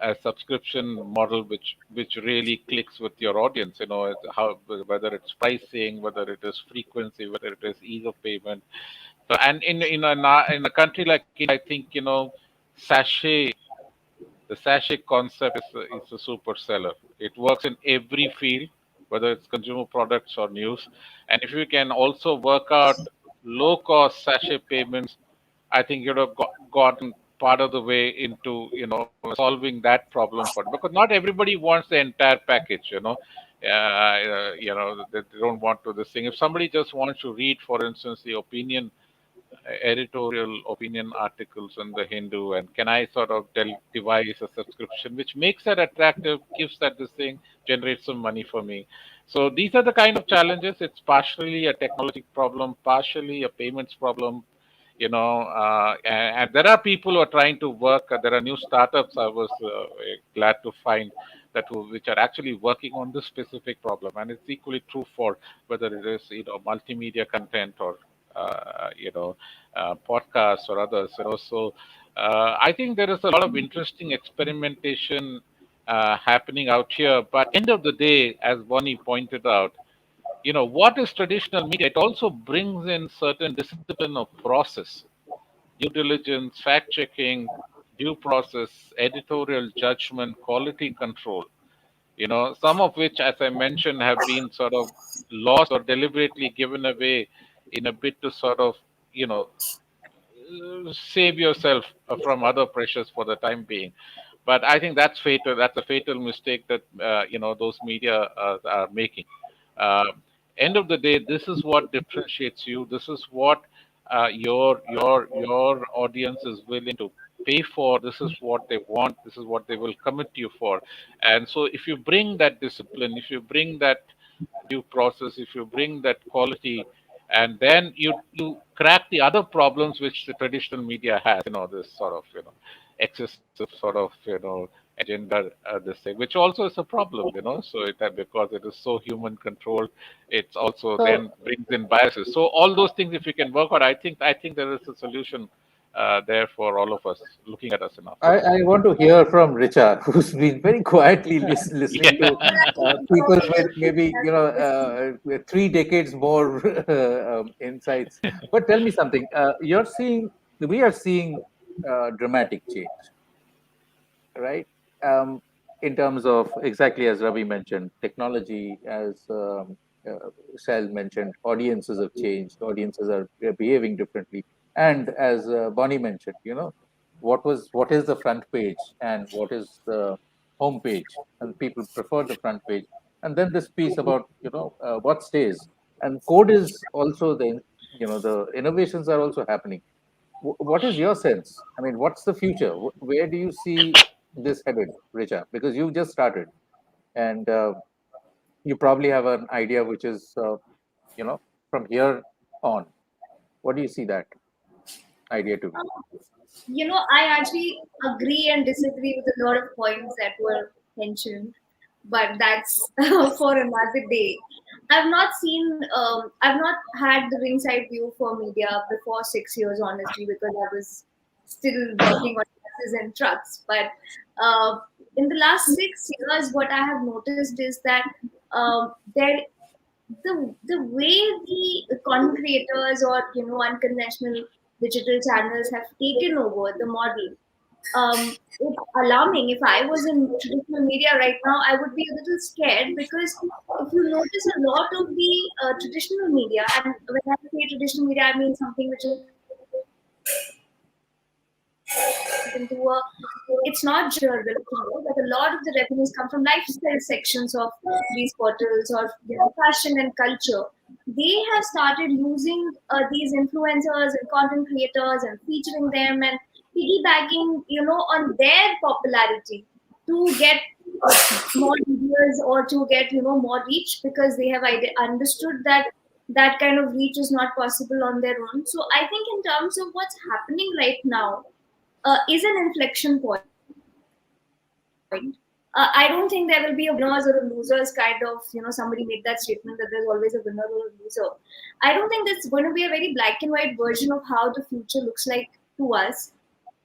a subscription model which really clicks with your audience. How, whether it's pricing, whether it is frequency, whether it is ease of payment. So, and in a country like India, I think sachet the sachet concept is a super seller. It works in every field, whether it's consumer products or news. And if you can also work out low cost sachet payments, I think you'd have gotten part of the way into solving that problem for it. Because not everybody wants the entire package. They don't want to this thing. If somebody just wants to read, for instance, the editorial opinion articles in the Hindu, and can I sort of devise a subscription which makes that attractive, gives that this thing, generates some money for me. So these are the kind of challenges. It's partially a technology problem, partially a payments problem. And there are people who are trying to work. There are new startups. I was glad to find which are actually working on this specific problem, and it's equally true for whether it is multimedia content or podcasts or others. So I think there is a lot of interesting experimentation happening out here. But end of the day, as Bonnie pointed out, what is traditional media? It also brings in certain discipline of process, due diligence, fact checking, due process, editorial judgment, quality control. Some of which, as I mentioned, have been sort of lost or deliberately given away in a bit to sort of, save yourself from other pressures for the time being. But I think that's fatal. That's a fatal mistake that those media are making. Uh, End of the day, this is what differentiates you. This is what your audience is willing to pay for. This is what they want. This is what they will commit to you for. And so, if you bring that discipline, if you bring that due process, if you bring that quality, and then you crack the other problems which the traditional media has, this sort of excessive sort of agenda, this thing, which also is a problem, so because it is so human controlled, it's also So then brings in biases. So all those things, if you can work out, I think there is a solution there for all of us looking at us in our I want to hear from Richa, who's been very quietly listening to people with maybe 3 decades more insights. But tell me something. We are seeing dramatic change, right? In terms of exactly as Ravi mentioned, technology, as Sal mentioned, audiences have changed. Audiences are behaving differently, and as Bonnie mentioned, what is the front page and what is the home page, and people prefer the front page. And then this piece about what stays, and code is also the innovations are also happening. What is your sense? I mean, what's the future? Where do you see this headed, Richa? Because you've just started, and you probably have an idea, which is, from here on. What do you see that idea to be? I actually agree and disagree with a lot of points that were mentioned, but that's for another day. I've not had the ringside view for media before 6 years, honestly, because I was still working on buses and trucks. But in the last 6 years, what I have noticed is that there the way the content creators or unconventional digital channels have taken over the model, it's alarming. If I was in traditional media right now, I would be a little scared, because if you notice, a lot of the traditional media, and when I say traditional media, I mean something which is into a, it's not just but a lot of the revenues come from lifestyle sections of these portals, or fashion and culture. They have started using these influencers and content creators and featuring them and piggybacking on their popularity to get more viewers, or to get more reach, because they have understood that that kind of reach is not possible on their own. So I think in terms of what's happening right now is an inflection point. I don't think there will be a winners or a losers kind of, somebody made that statement that there's always a winner or a loser. I don't think that's going to be a very black and white version of how the future looks like to us.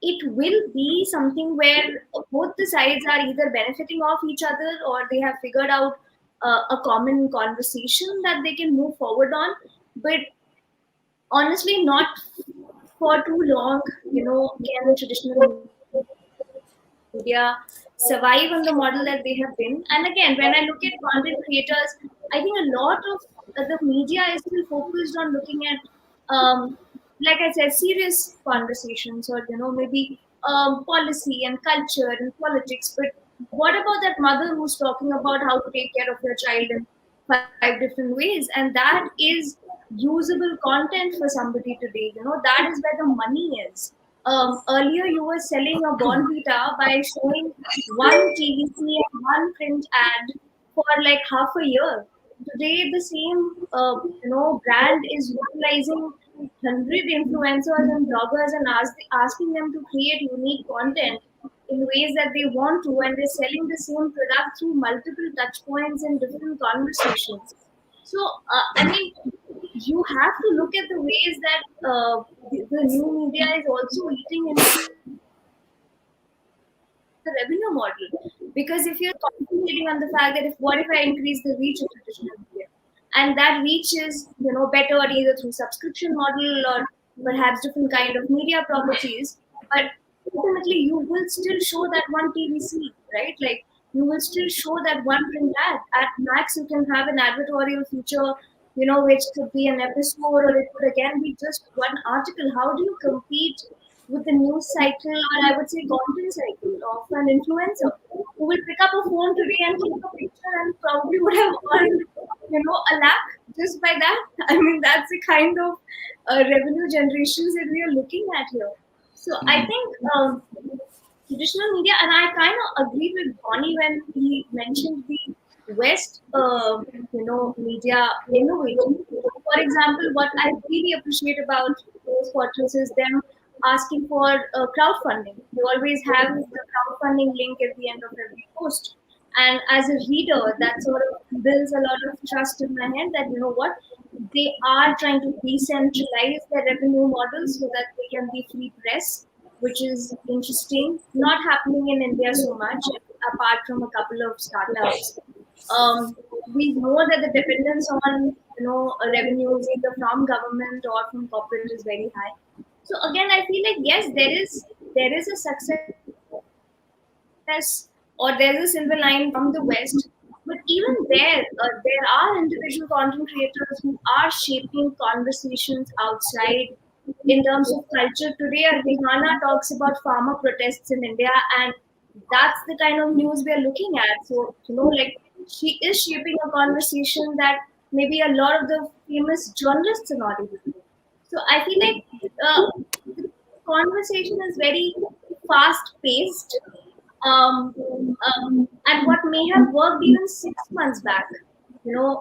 It will be something where both the sides are either benefiting off each other or they have figured out a common conversation that they can move forward on. But honestly, not for too long, can traditional media survive on the model that they have been. And again, when I look at content creators, I think a lot of the media is still focused on looking at, like I said, serious conversations or, maybe policy and culture and politics. But what about that mother who's talking about how to take care of your child in 5 different ways? And that is usable content for somebody today. That is where the money is. Earlier you were selling a Bonvita by showing one TVC and one print ad for like half a year. Today, the same brand is utilizing 100 influencers and bloggers and asking them to create unique content in ways that they want to, and they're selling the same product through multiple touch points and different conversations. So, I mean, you have to look at the ways that the new media is also eating into the revenue model. Because if you're concentrating on the fact that what if I increase the reach of traditional media, and that reach is better either through subscription model or perhaps different kind of media properties, but ultimately you will still show that one TVC, right? Like you will still show that one print ad. At max, you can have an advertorial feature, which could be an episode or it could again be just one article. How do you compete with the news cycle, or I would say content cycle of an influencer who will pick up a phone today and take a picture and probably would have earned, a lakh just by that? I mean, that's the kind of revenue generations that we are looking at here. So I think traditional media, and I kind of agree with Bonnie when he mentioned the West, media innovating. For example, what I really appreciate about those portals is them asking for crowdfunding. They always have the crowdfunding link at the end of every post. And as a reader, that sort of builds a lot of trust in my head that, what, they are trying to decentralize their revenue models so that they can be free press, which is interesting. Not happening in India so much, apart from a couple of startups. We know that the dependence on revenues either from government or from corporate is very high. So again, I feel like yes, there is a success or there's a silver line from the West, but even there are individual content creators who are shaping conversations outside in terms of culture. Today, Rihanna talks about farmer protests in India, and that's the kind of news we are looking at. So like she is shaping a conversation that maybe a lot of the famous journalists are not able to do. So I feel like the conversation is very fast paced, and what may have worked even 6 months back, uh,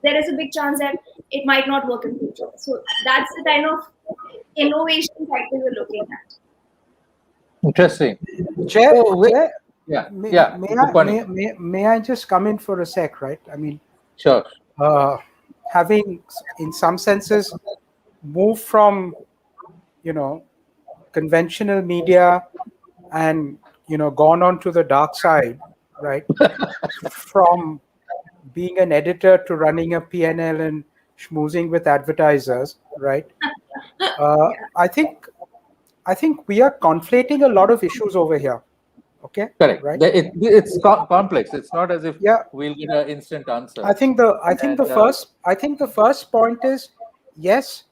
there is a big chance that it might not work in future. So that's the kind of innovation cycle we're looking at. Interesting. Jay, Yeah, may I just come in for a sec, right? I mean, sure. Having, in some senses, moved from, conventional media and, gone on to the dark side, right? From being an editor to running a P&L and schmoozing with advertisers, right? I think we are conflating a lot of issues over here. Okay. Correct. Right. It's complex. It's not as if we'll get an instant answer. I think the first point is yes.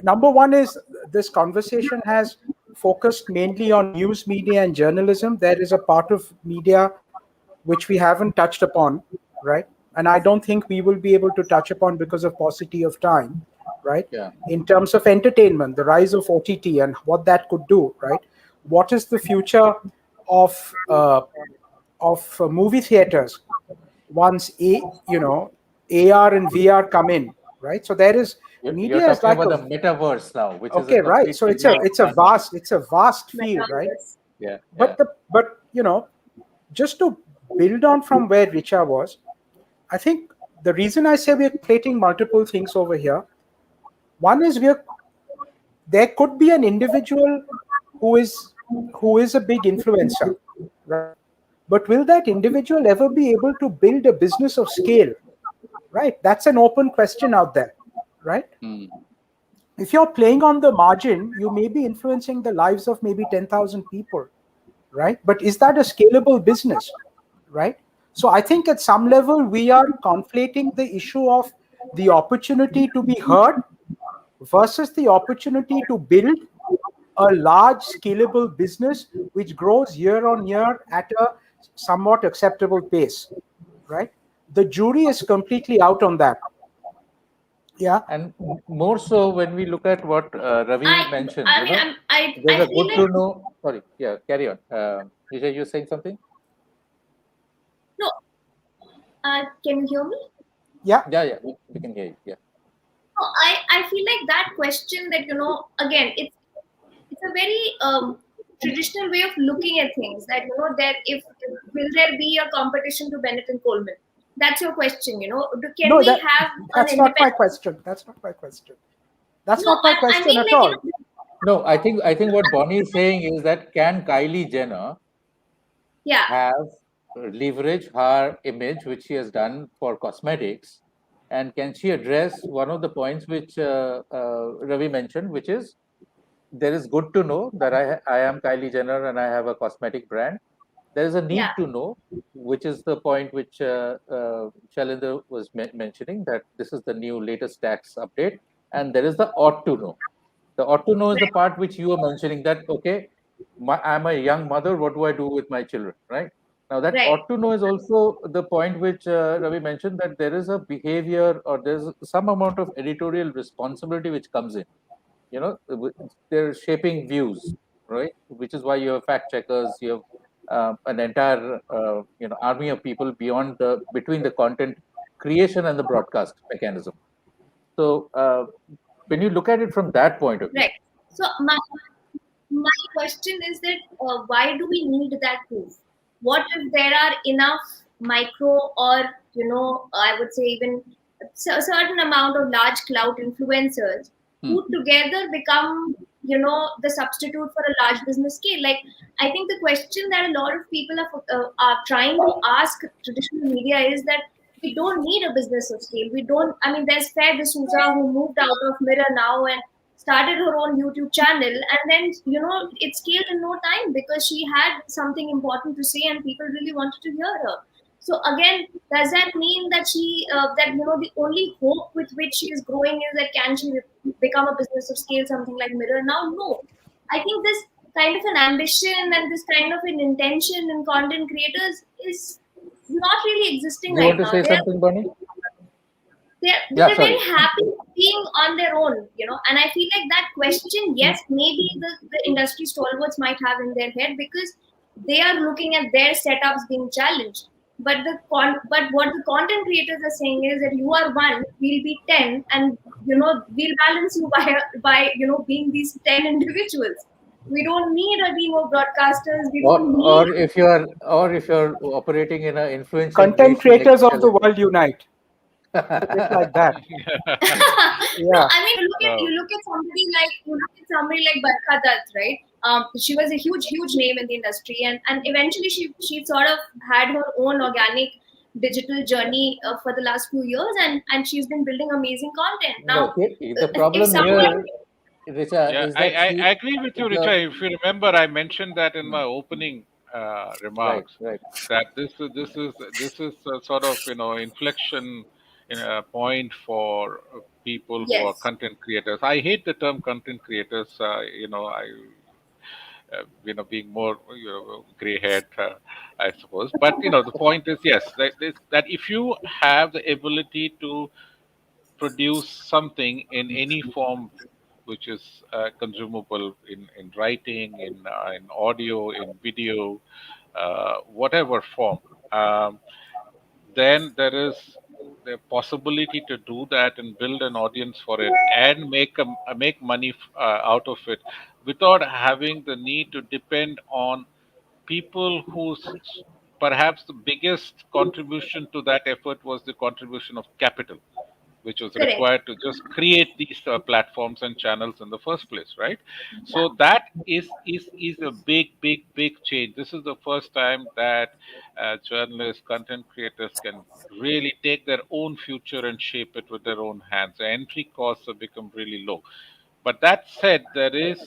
Number one is this conversation has focused mainly on news media and journalism. There is a part of media which we haven't touched upon, right? And I don't think we will be able to touch upon because of paucity of time, right? Yeah. In terms of entertainment, the rise of OTT and what that could do, right? What is the future of movie theaters? once AR and VR come in, right? So there is You're media is talking like about a the metaverse now, which is a okay, right? So completely it's a new it's a concept. vast field, right? Metaverse. Yeah, yeah. But just to build on from where Richa was, I think the reason I say we're creating multiple things over here, one is there could be an individual who is a big influencer, right? But will that individual ever be able to build a business of scale, right? That's an open question out there, right? Hmm. If you're playing on the margin, you may be influencing the lives of maybe 10,000 people, right? But is that a scalable business, right? So I think at some level we are conflating the issue of the opportunity to be heard versus the opportunity to build a large scalable business which grows year on year at a somewhat acceptable pace, right? The jury is completely out on that. Yeah. And more so when we look at what Ravi I mentioned, I mean there's I a feel good like to know. Sorry, yeah, carry on. Vijay, you saying something? no. Can you hear me? Yeah. Yeah, yeah, we can hear you. Yeah. No, I feel like that question that again it's a very traditional way of looking at things that that if will there be a competition to Bennett and Coleman? That's your question. Can No, we have an that's not my independent? question. That's not my question. That's No, not my I question mean at like all. No, I think what Bonnie is saying is that can Kylie Jenner yeah, have leverage her image, which she has done for cosmetics, and can she address one of the points which Ravi mentioned, which is there is good to know that I am Kylie Jenner and I have a cosmetic brand. There is a yeah, need to know, which is the point which Shalinder was mentioning, that this is the new latest tax update, and there is the ought to know. The ought to know is the part which you were mentioning, that okay, I'm a young mother. What do I do with my children? Right now, that right, ought to know is also the point which Ravi mentioned, that there is a behavior or there's some amount of editorial responsibility which comes in. They're shaping views, right? Which is why you have fact checkers, you have an entire army of people beyond the between the content creation and the broadcast mechanism. So when you look at it from that point of view, right. So my question is that why do we need that proof? What if there are enough micro or I would say even a certain amount of large cloud influencers hmm, who together become the substitute for a large business scale? Like I think the question that a lot of people are trying to ask traditional media is that we don't need a business of scale. We don't. I mean, there's Fair D'Souza who moved out of Mirror now and started her own YouTube channel, and then it scaled in no time because she had something important to say and people really wanted to hear her. So again, does that mean that that the only hope with which she is growing is that can she become a business of scale, something like Mirror now? No, I think this kind of an ambition and this kind of an intention in content creators is not really existing you right want to now. say something, Bonnie? Yeah, They're very sorry. happy being on their own, and I feel like that question, yes, maybe the industry stalwarts might have in their head because they are looking at their setups being challenged. But but what the content creators are saying is that you are one, we'll be 10, and we'll balance you by being these 10 individuals. We don't need a team of broadcasters. We Or, don't need. or if you're operating in an influential Content place like creators of the Shalinder. world unite. It's a bit like that. No, Yeah. I mean, No. you look at somebody like Barkha Dutt, right? She was a huge name in the industry, and eventually she sort of had her own organic digital journey for the last few years, and she's been building amazing content. No, Now, the if problem someone, here, Richa, Yeah, is that I she agree with you, the Richa. If you remember, I mentioned that in hmm, my opening right, remarks right. that this is a sort of inflection in a point for people who are yes, content creators. I hate the term content creators. I being more gray haired, I suppose. But the point is, yes, that if you have the ability to produce something in any form which is consumable in writing, in audio, in video, whatever form. then there is the possibility to do that and build an audience for it and make money out of it without having the need to depend on people whose perhaps the biggest contribution to that effort was the contribution of capital, which was Correct. required to just create these platforms and channels in the first place, right? So that is a big change. This is the first time that journalists, content creators can really take their own future and shape it with their own hands. The entry costs have become really low. But that said, there is,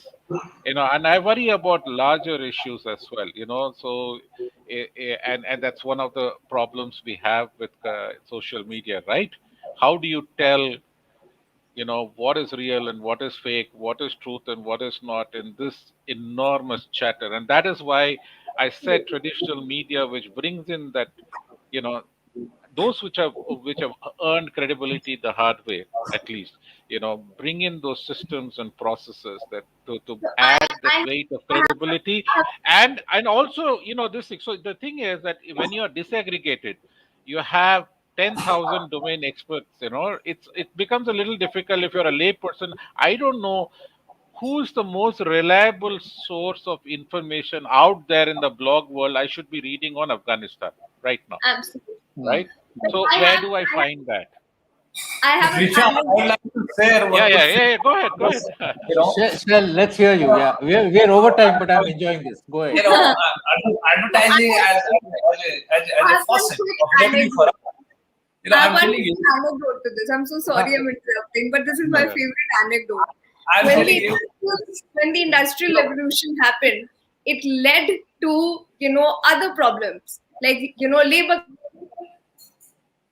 and I worry about larger issues as well, so and that's one of the problems we have with social media, right? How do you tell, what is real and what is fake, what is truth and what is not in this enormous chatter? And that is why I said traditional media, which brings in that, you know those which have earned credibility the hard way, at least, bring in those systems and processes that to So add that I weight of have, credibility. And also, this thing. So the thing is that when you are disaggregated, you have 10,000 domain experts. It becomes a little difficult if you're a lay person. I don't know who's the most reliable source of information out there in the blog world I should be reading on Afghanistan right now, absolutely. right? But So where do I find that? I have an Risha, I would like to share one good thing. Yeah. Go ahead. Shell, let's hear you. Yeah, we're over time, but I'm enjoying this. Go ahead. Advertising as a faucet of revenue for us. I have I'm one telling you, anecdote to this. I'm so sorry I'm interrupting, but this is my Yeah. favorite anecdote. I'm When telling the, you, when the industrial revolution happened, it led to, other problems like, labor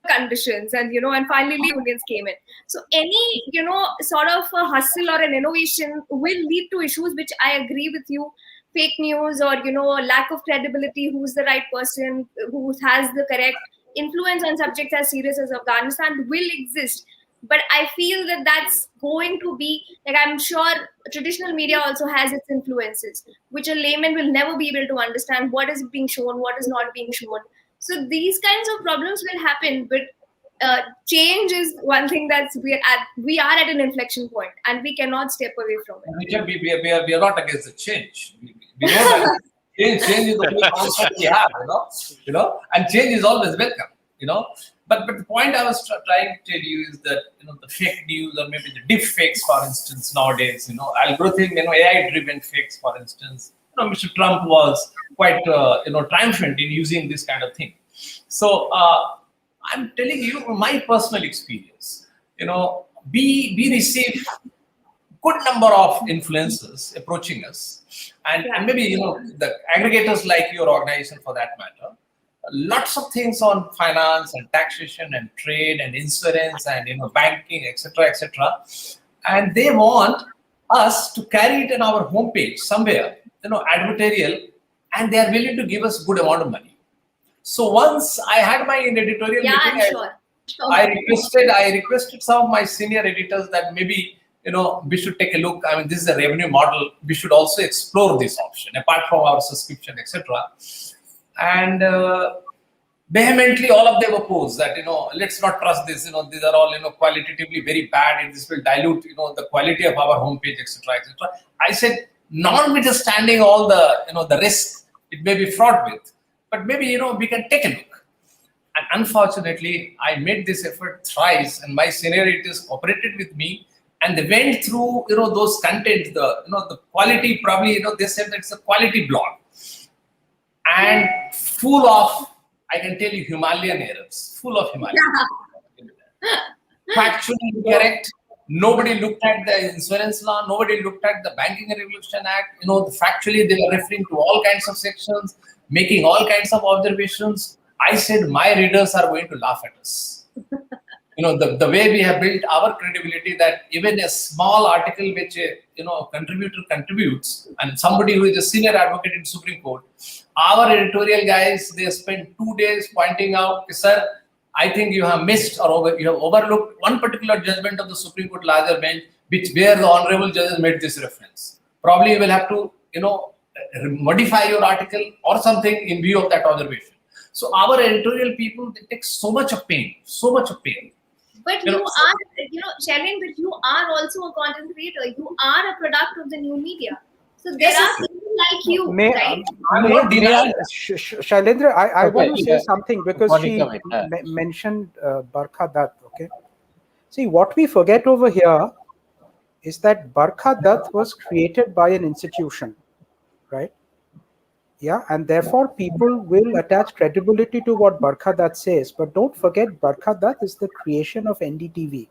conditions and finally unions came in. So any, sort of a hustle or an innovation will lead to issues which I agree with you, fake news or, lack of credibility, who's the right person, who has the correct influence on subjects as serious as Afghanistan will exist. But I feel that that's going to be, like, I'm sure traditional media also has its influences, which a layman will never be able to understand what is being shown, what is not being shown. So these kinds of problems will happen, but change is one thing that's we are at an inflection point, and we cannot step away from it. Risha, we are not against the change. We know that change is the only concept we have, and change is always welcome, But the point I was trying to tell you is that the fake news or maybe the deep fakes, for instance, nowadays, algorithm, AI-driven fakes, for instance. Mr. Trump was quite triumphant in using this kind of thing. So I'm telling you my personal experience. We receive good number of influencers approaching us, and maybe the aggregators like your organization for that matter. Lots of things on finance and taxation and trade and insurance and banking, etc., and they want us to carry it on our homepage somewhere, advertorial, and they are willing to give us good amount of money. So once I had my editorial Yeah, meeting, I'm sure. I requested some of my senior editors that maybe we should take a look. I mean, this is a revenue model. We should also explore this option apart from our subscription, etc. And vehemently, all of them opposed that let's not trust this. These are all qualitatively very bad, and this will dilute the quality of our homepage, etc., etc. I said, notwithstanding all the risk it may be fraught with, but maybe we can take a look. And unfortunately, I made this effort thrice, and my senior editors cooperated with me, and they went through those contents, the quality. Probably they said that it's a quality blog, and full of, I can tell you, Himalayan errors, full of Himalayan. Factually incorrect. Nobody looked at the insurance law. Nobody looked at the Banking and Regulation Act. Factually, they were referring to all kinds of sections, making all kinds of observations. I said, my readers are going to laugh at us. The way we have built our credibility, that even a small article which a contributor contributes, and somebody who is a senior advocate in Supreme Court, our editorial guys, they spend 2 days pointing out, sir, I think you have missed or you have overlooked one particular judgment of the Supreme Court larger bench, where the honorable judges made this reference. Probably you will have to modify your article or something in view of that observation. So our editorial people, they take so much of pain. But You you know, are, Shailin, but you are also a content creator. You are a product of the new media. So there Yes, are yes. people like you, May, right? I'm not denying that. Shailendra, I Okay, want to say something because Bonnie, she come in. mentioned Barkha Dutt. Okay, see, what we forget over here is that Barkha Dutt was created by an institution, right? Yeah, and therefore people will attach credibility to what Barkha Dutt says. But don't forget, Barkha Dutt is the creation of NDTV,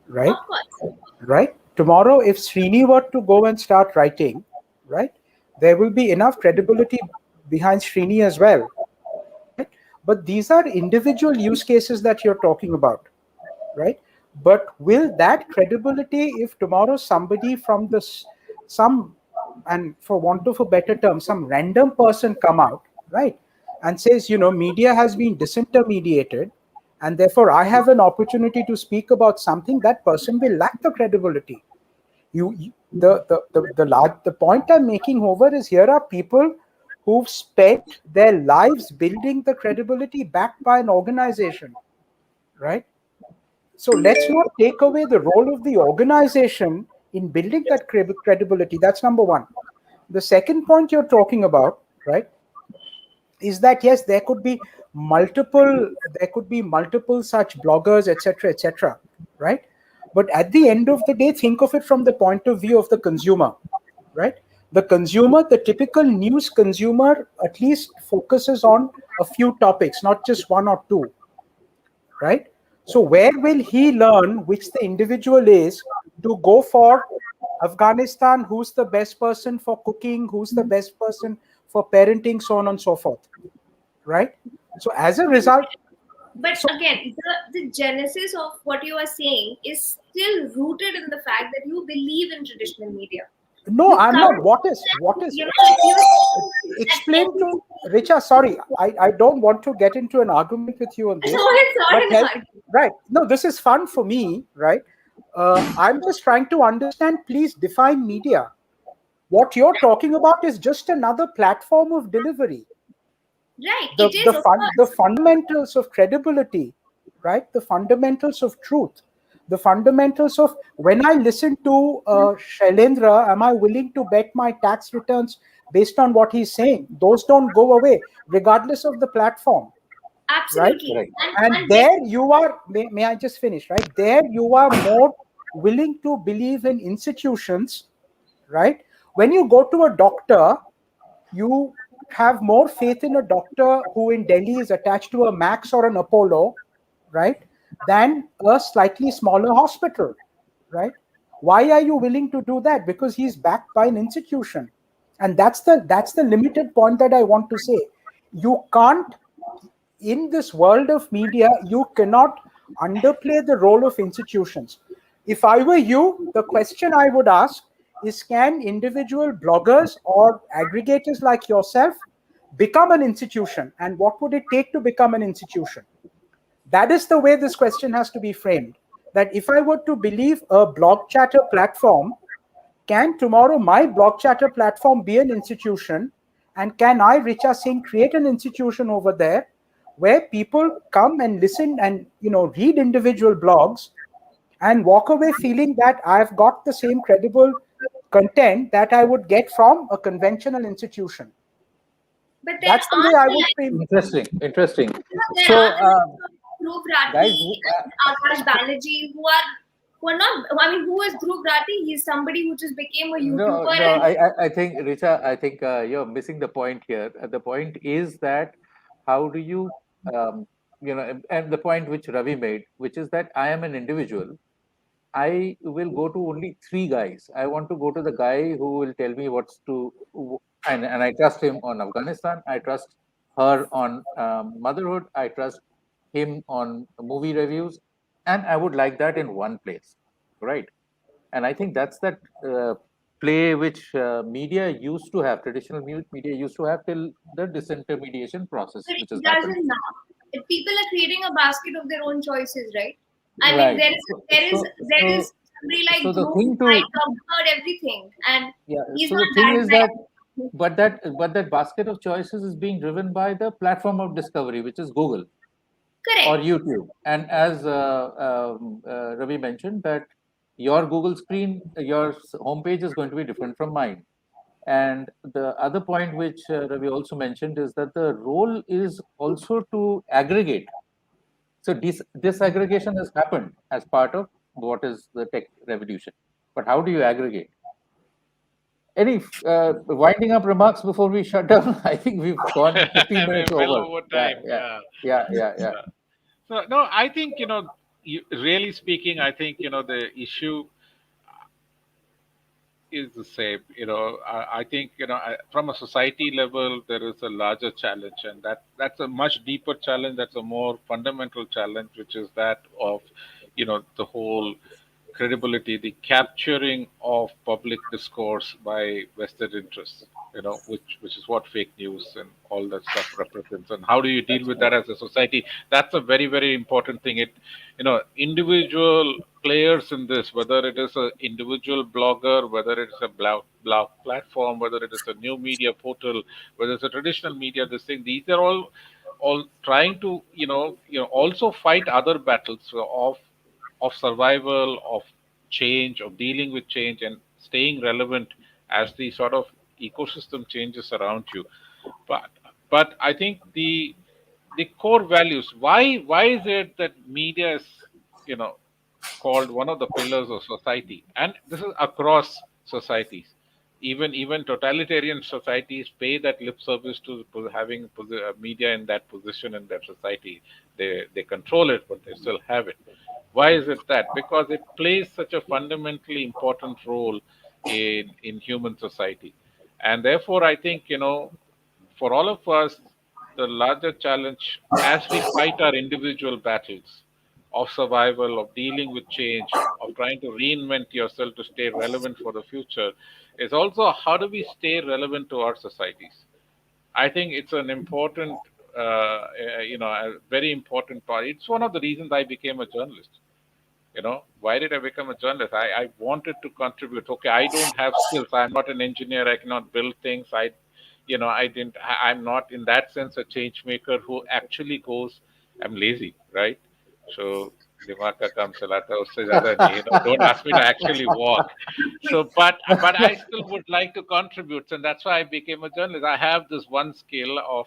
right? Of course. Right? Tomorrow, if Srini were to go and start writing, right, there will be enough credibility behind Srini as well, right? But these are individual use cases that you're talking about, right? But will that credibility, if tomorrow somebody from this, some, and for want of a better term, some random person come out, right, and says, media has been disintermediated, and therefore I have an opportunity to speak about something, that person will lack the credibility. The point I'm making over is, here are people who've spent their lives building the credibility backed by an organization, right? So let's not take away the role of the organization in building that credibility. That's number one. The second point you're talking about, right, is that yes, there could be multiple such bloggers, etc., right? But at the end of the day, think of it from the point of view of the consumer, right? The typical news consumer at least focuses on a few topics, not just one or two, right? So where will he learn which the individual is to go for Afghanistan? Who's the best person for cooking? Who's the best person for parenting? So on and so forth, right? So as a result, But so again, the genesis of what you are saying is still rooted in the fact that you believe in traditional media. no, You I'm come, not. What is? you're Explain to Richa. Sorry, I don't want to get into an argument with you on so this, it's not but an help. argument. Right? No, this is fun for me, right? I'm just trying to understand. Please define media. What you're talking about is just another platform of delivery. Right, The it is, the of fun the course. fundamentals of credibility, right? The fundamentals of truth, the fundamentals of, when I listen to Shailendra, am I willing to bet my tax returns based on what he's saying? Those don't go away regardless of the platform, right? Absolutely. Right. And there you are, may I just finish, right? There you are more willing to believe in institutions, right? When you go to a doctor, you have more faith in a doctor who in Delhi is attached to a Max or an Apollo, right, than a slightly smaller hospital, right? Why are you willing to do that? Because he's backed by an institution. And that's the limited point that I want to say. You can't, in this world of media, you cannot underplay the role of institutions. If I were you, the question I would ask is, can individual bloggers or aggregators like yourself become an institution? And what would it take to become an institution? That is the way this question has to be framed. That if I were to believe a blog chatter platform, can tomorrow my blog chatter platform be an institution? And can I, Richa Singh, create an institution over there where people come and listen and read individual blogs and walk away feeling that I've got the same credible content that I would get from a conventional institution? But there That's the are way I would still, frame. Interesting. there So, are the likes of Dhruv guys, Rathi and Akash Banerjee who are not. I mean, who is Dhruv Rathi? He's somebody who just became a no, YouTuber, no, and I think, Richa, I think you're missing the point here. The point is that how do you, and the point which Ravi made, which is that I am an individual. I will go to only three guys. I want to go to the guy who will tell me and I trust him on Afghanistan. I trust her on motherhood. I trust him on movie reviews, and I would like that in one place, right? And I think that's that play which media used to have, traditional media used to have till the disintermediation process, but which it has happened. doesn't now. People are creating a basket of their own choices, right? I mean, Right. there is somebody like So the Dhruv who thing to might talk about everything, and Yeah. he's So the not thing that is guy. that but that basket of choices is being driven by the platform of discovery, which is Google or Correct. YouTube. And as Ravi mentioned, that your Google screen, your homepage is going to be different from mine. And the other point which Ravi also mentioned is that the role is also to aggregate. So disaggregation has happened as part of what is the tech revolution. But how do you aggregate? Any winding up remarks before we shut down? I think we've gone 15 minutes We're well over. over Yeah, time. yeah, Yeah. yeah. Yeah. So no, I think really speaking, I think the issue is the same. I think from a society level, there is a larger challenge, and that's a much deeper challenge. That's a more fundamental challenge, which is that of the whole credibility, the capturing of public discourse by vested interests. Which is what fake news and all that stuff represents. And how do you deal That's with right. that as a society? That's a very, very important thing. Individual players in this, whether it is an individual blogger, whether it's a blog platform, whether it is a new media portal, whether it's a traditional media, these are all trying to also fight other battles of survival, of change, of dealing with change, and staying relevant as the sort of ecosystem changes around you. But I think the core values. Why is it that media is you know called one of the pillars of society? And this is across societies. Even totalitarian societies pay that lip service to having media in that position in their society. They control it, but they still have it. Why is it that? Because it plays such a fundamentally important role in human society. And therefore, I think for all of us, the larger challenge as we fight our individual battles of survival, of dealing with change, of trying to reinvent yourself to stay relevant for the future, is also how do we stay relevant to our societies. I think it's an important, a very important part. It's one of the reasons I became a journalist. Why did I become a journalist? I wanted to contribute. Okay, I don't have skills. I'm not an engineer. I cannot build things. I didn't. I'm not in that sense a change maker who actually goes. I'm lazy, right? So दिमाग का काम चलाता है उससे ज्यादा नहीं. Don't ask me to actually walk. So, but I still would like to contribute, and that's why I became a journalist. I have this one skill of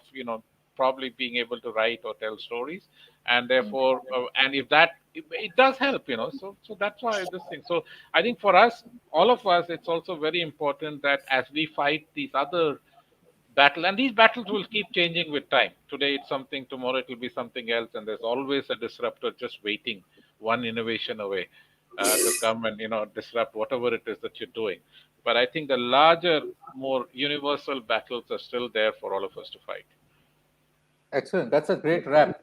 probably being able to write or tell stories, and therefore, and if that it does help, so that's why this thing. So I think for us, all of us, it's also very important that as we fight these other battle, and these battles will keep changing with time. Today it's something, tomorrow it will be something else, and there's always a disruptor just waiting, one innovation away, to come and disrupt whatever it is that you're doing. But I think the larger, more universal battles are still there for all of us to fight. Excellent. That's a great wrap.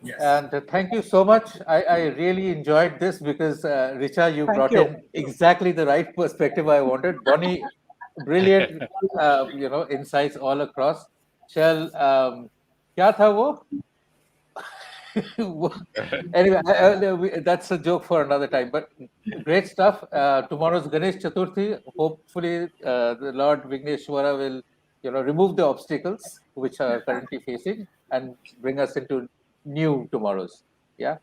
Yes. And thank you so much. I really enjoyed this because, Richa, you Thank brought you. in exactly the right perspective I wanted. Bonnie, brilliant, insights all across. Shell, क्या था वो? Anyway, that's a joke for another time. But great stuff. Tomorrow's Ganesh Chaturthi. Hopefully, the Lord Vigneshwara will, remove the obstacles which are currently facing and bring us into new tomorrows. Yeah.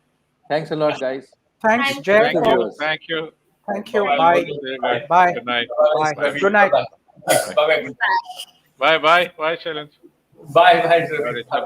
Thanks a lot, guys. Thanks, Thank Jay. With the viewers. Thank you. Thank you. Wish Bye. you all the very best. Bye. Good night. Bye. Bye. Good night. Bye. Bye. Bye bye. Bye, Shailen. Bye. Bye. Bye, Richa.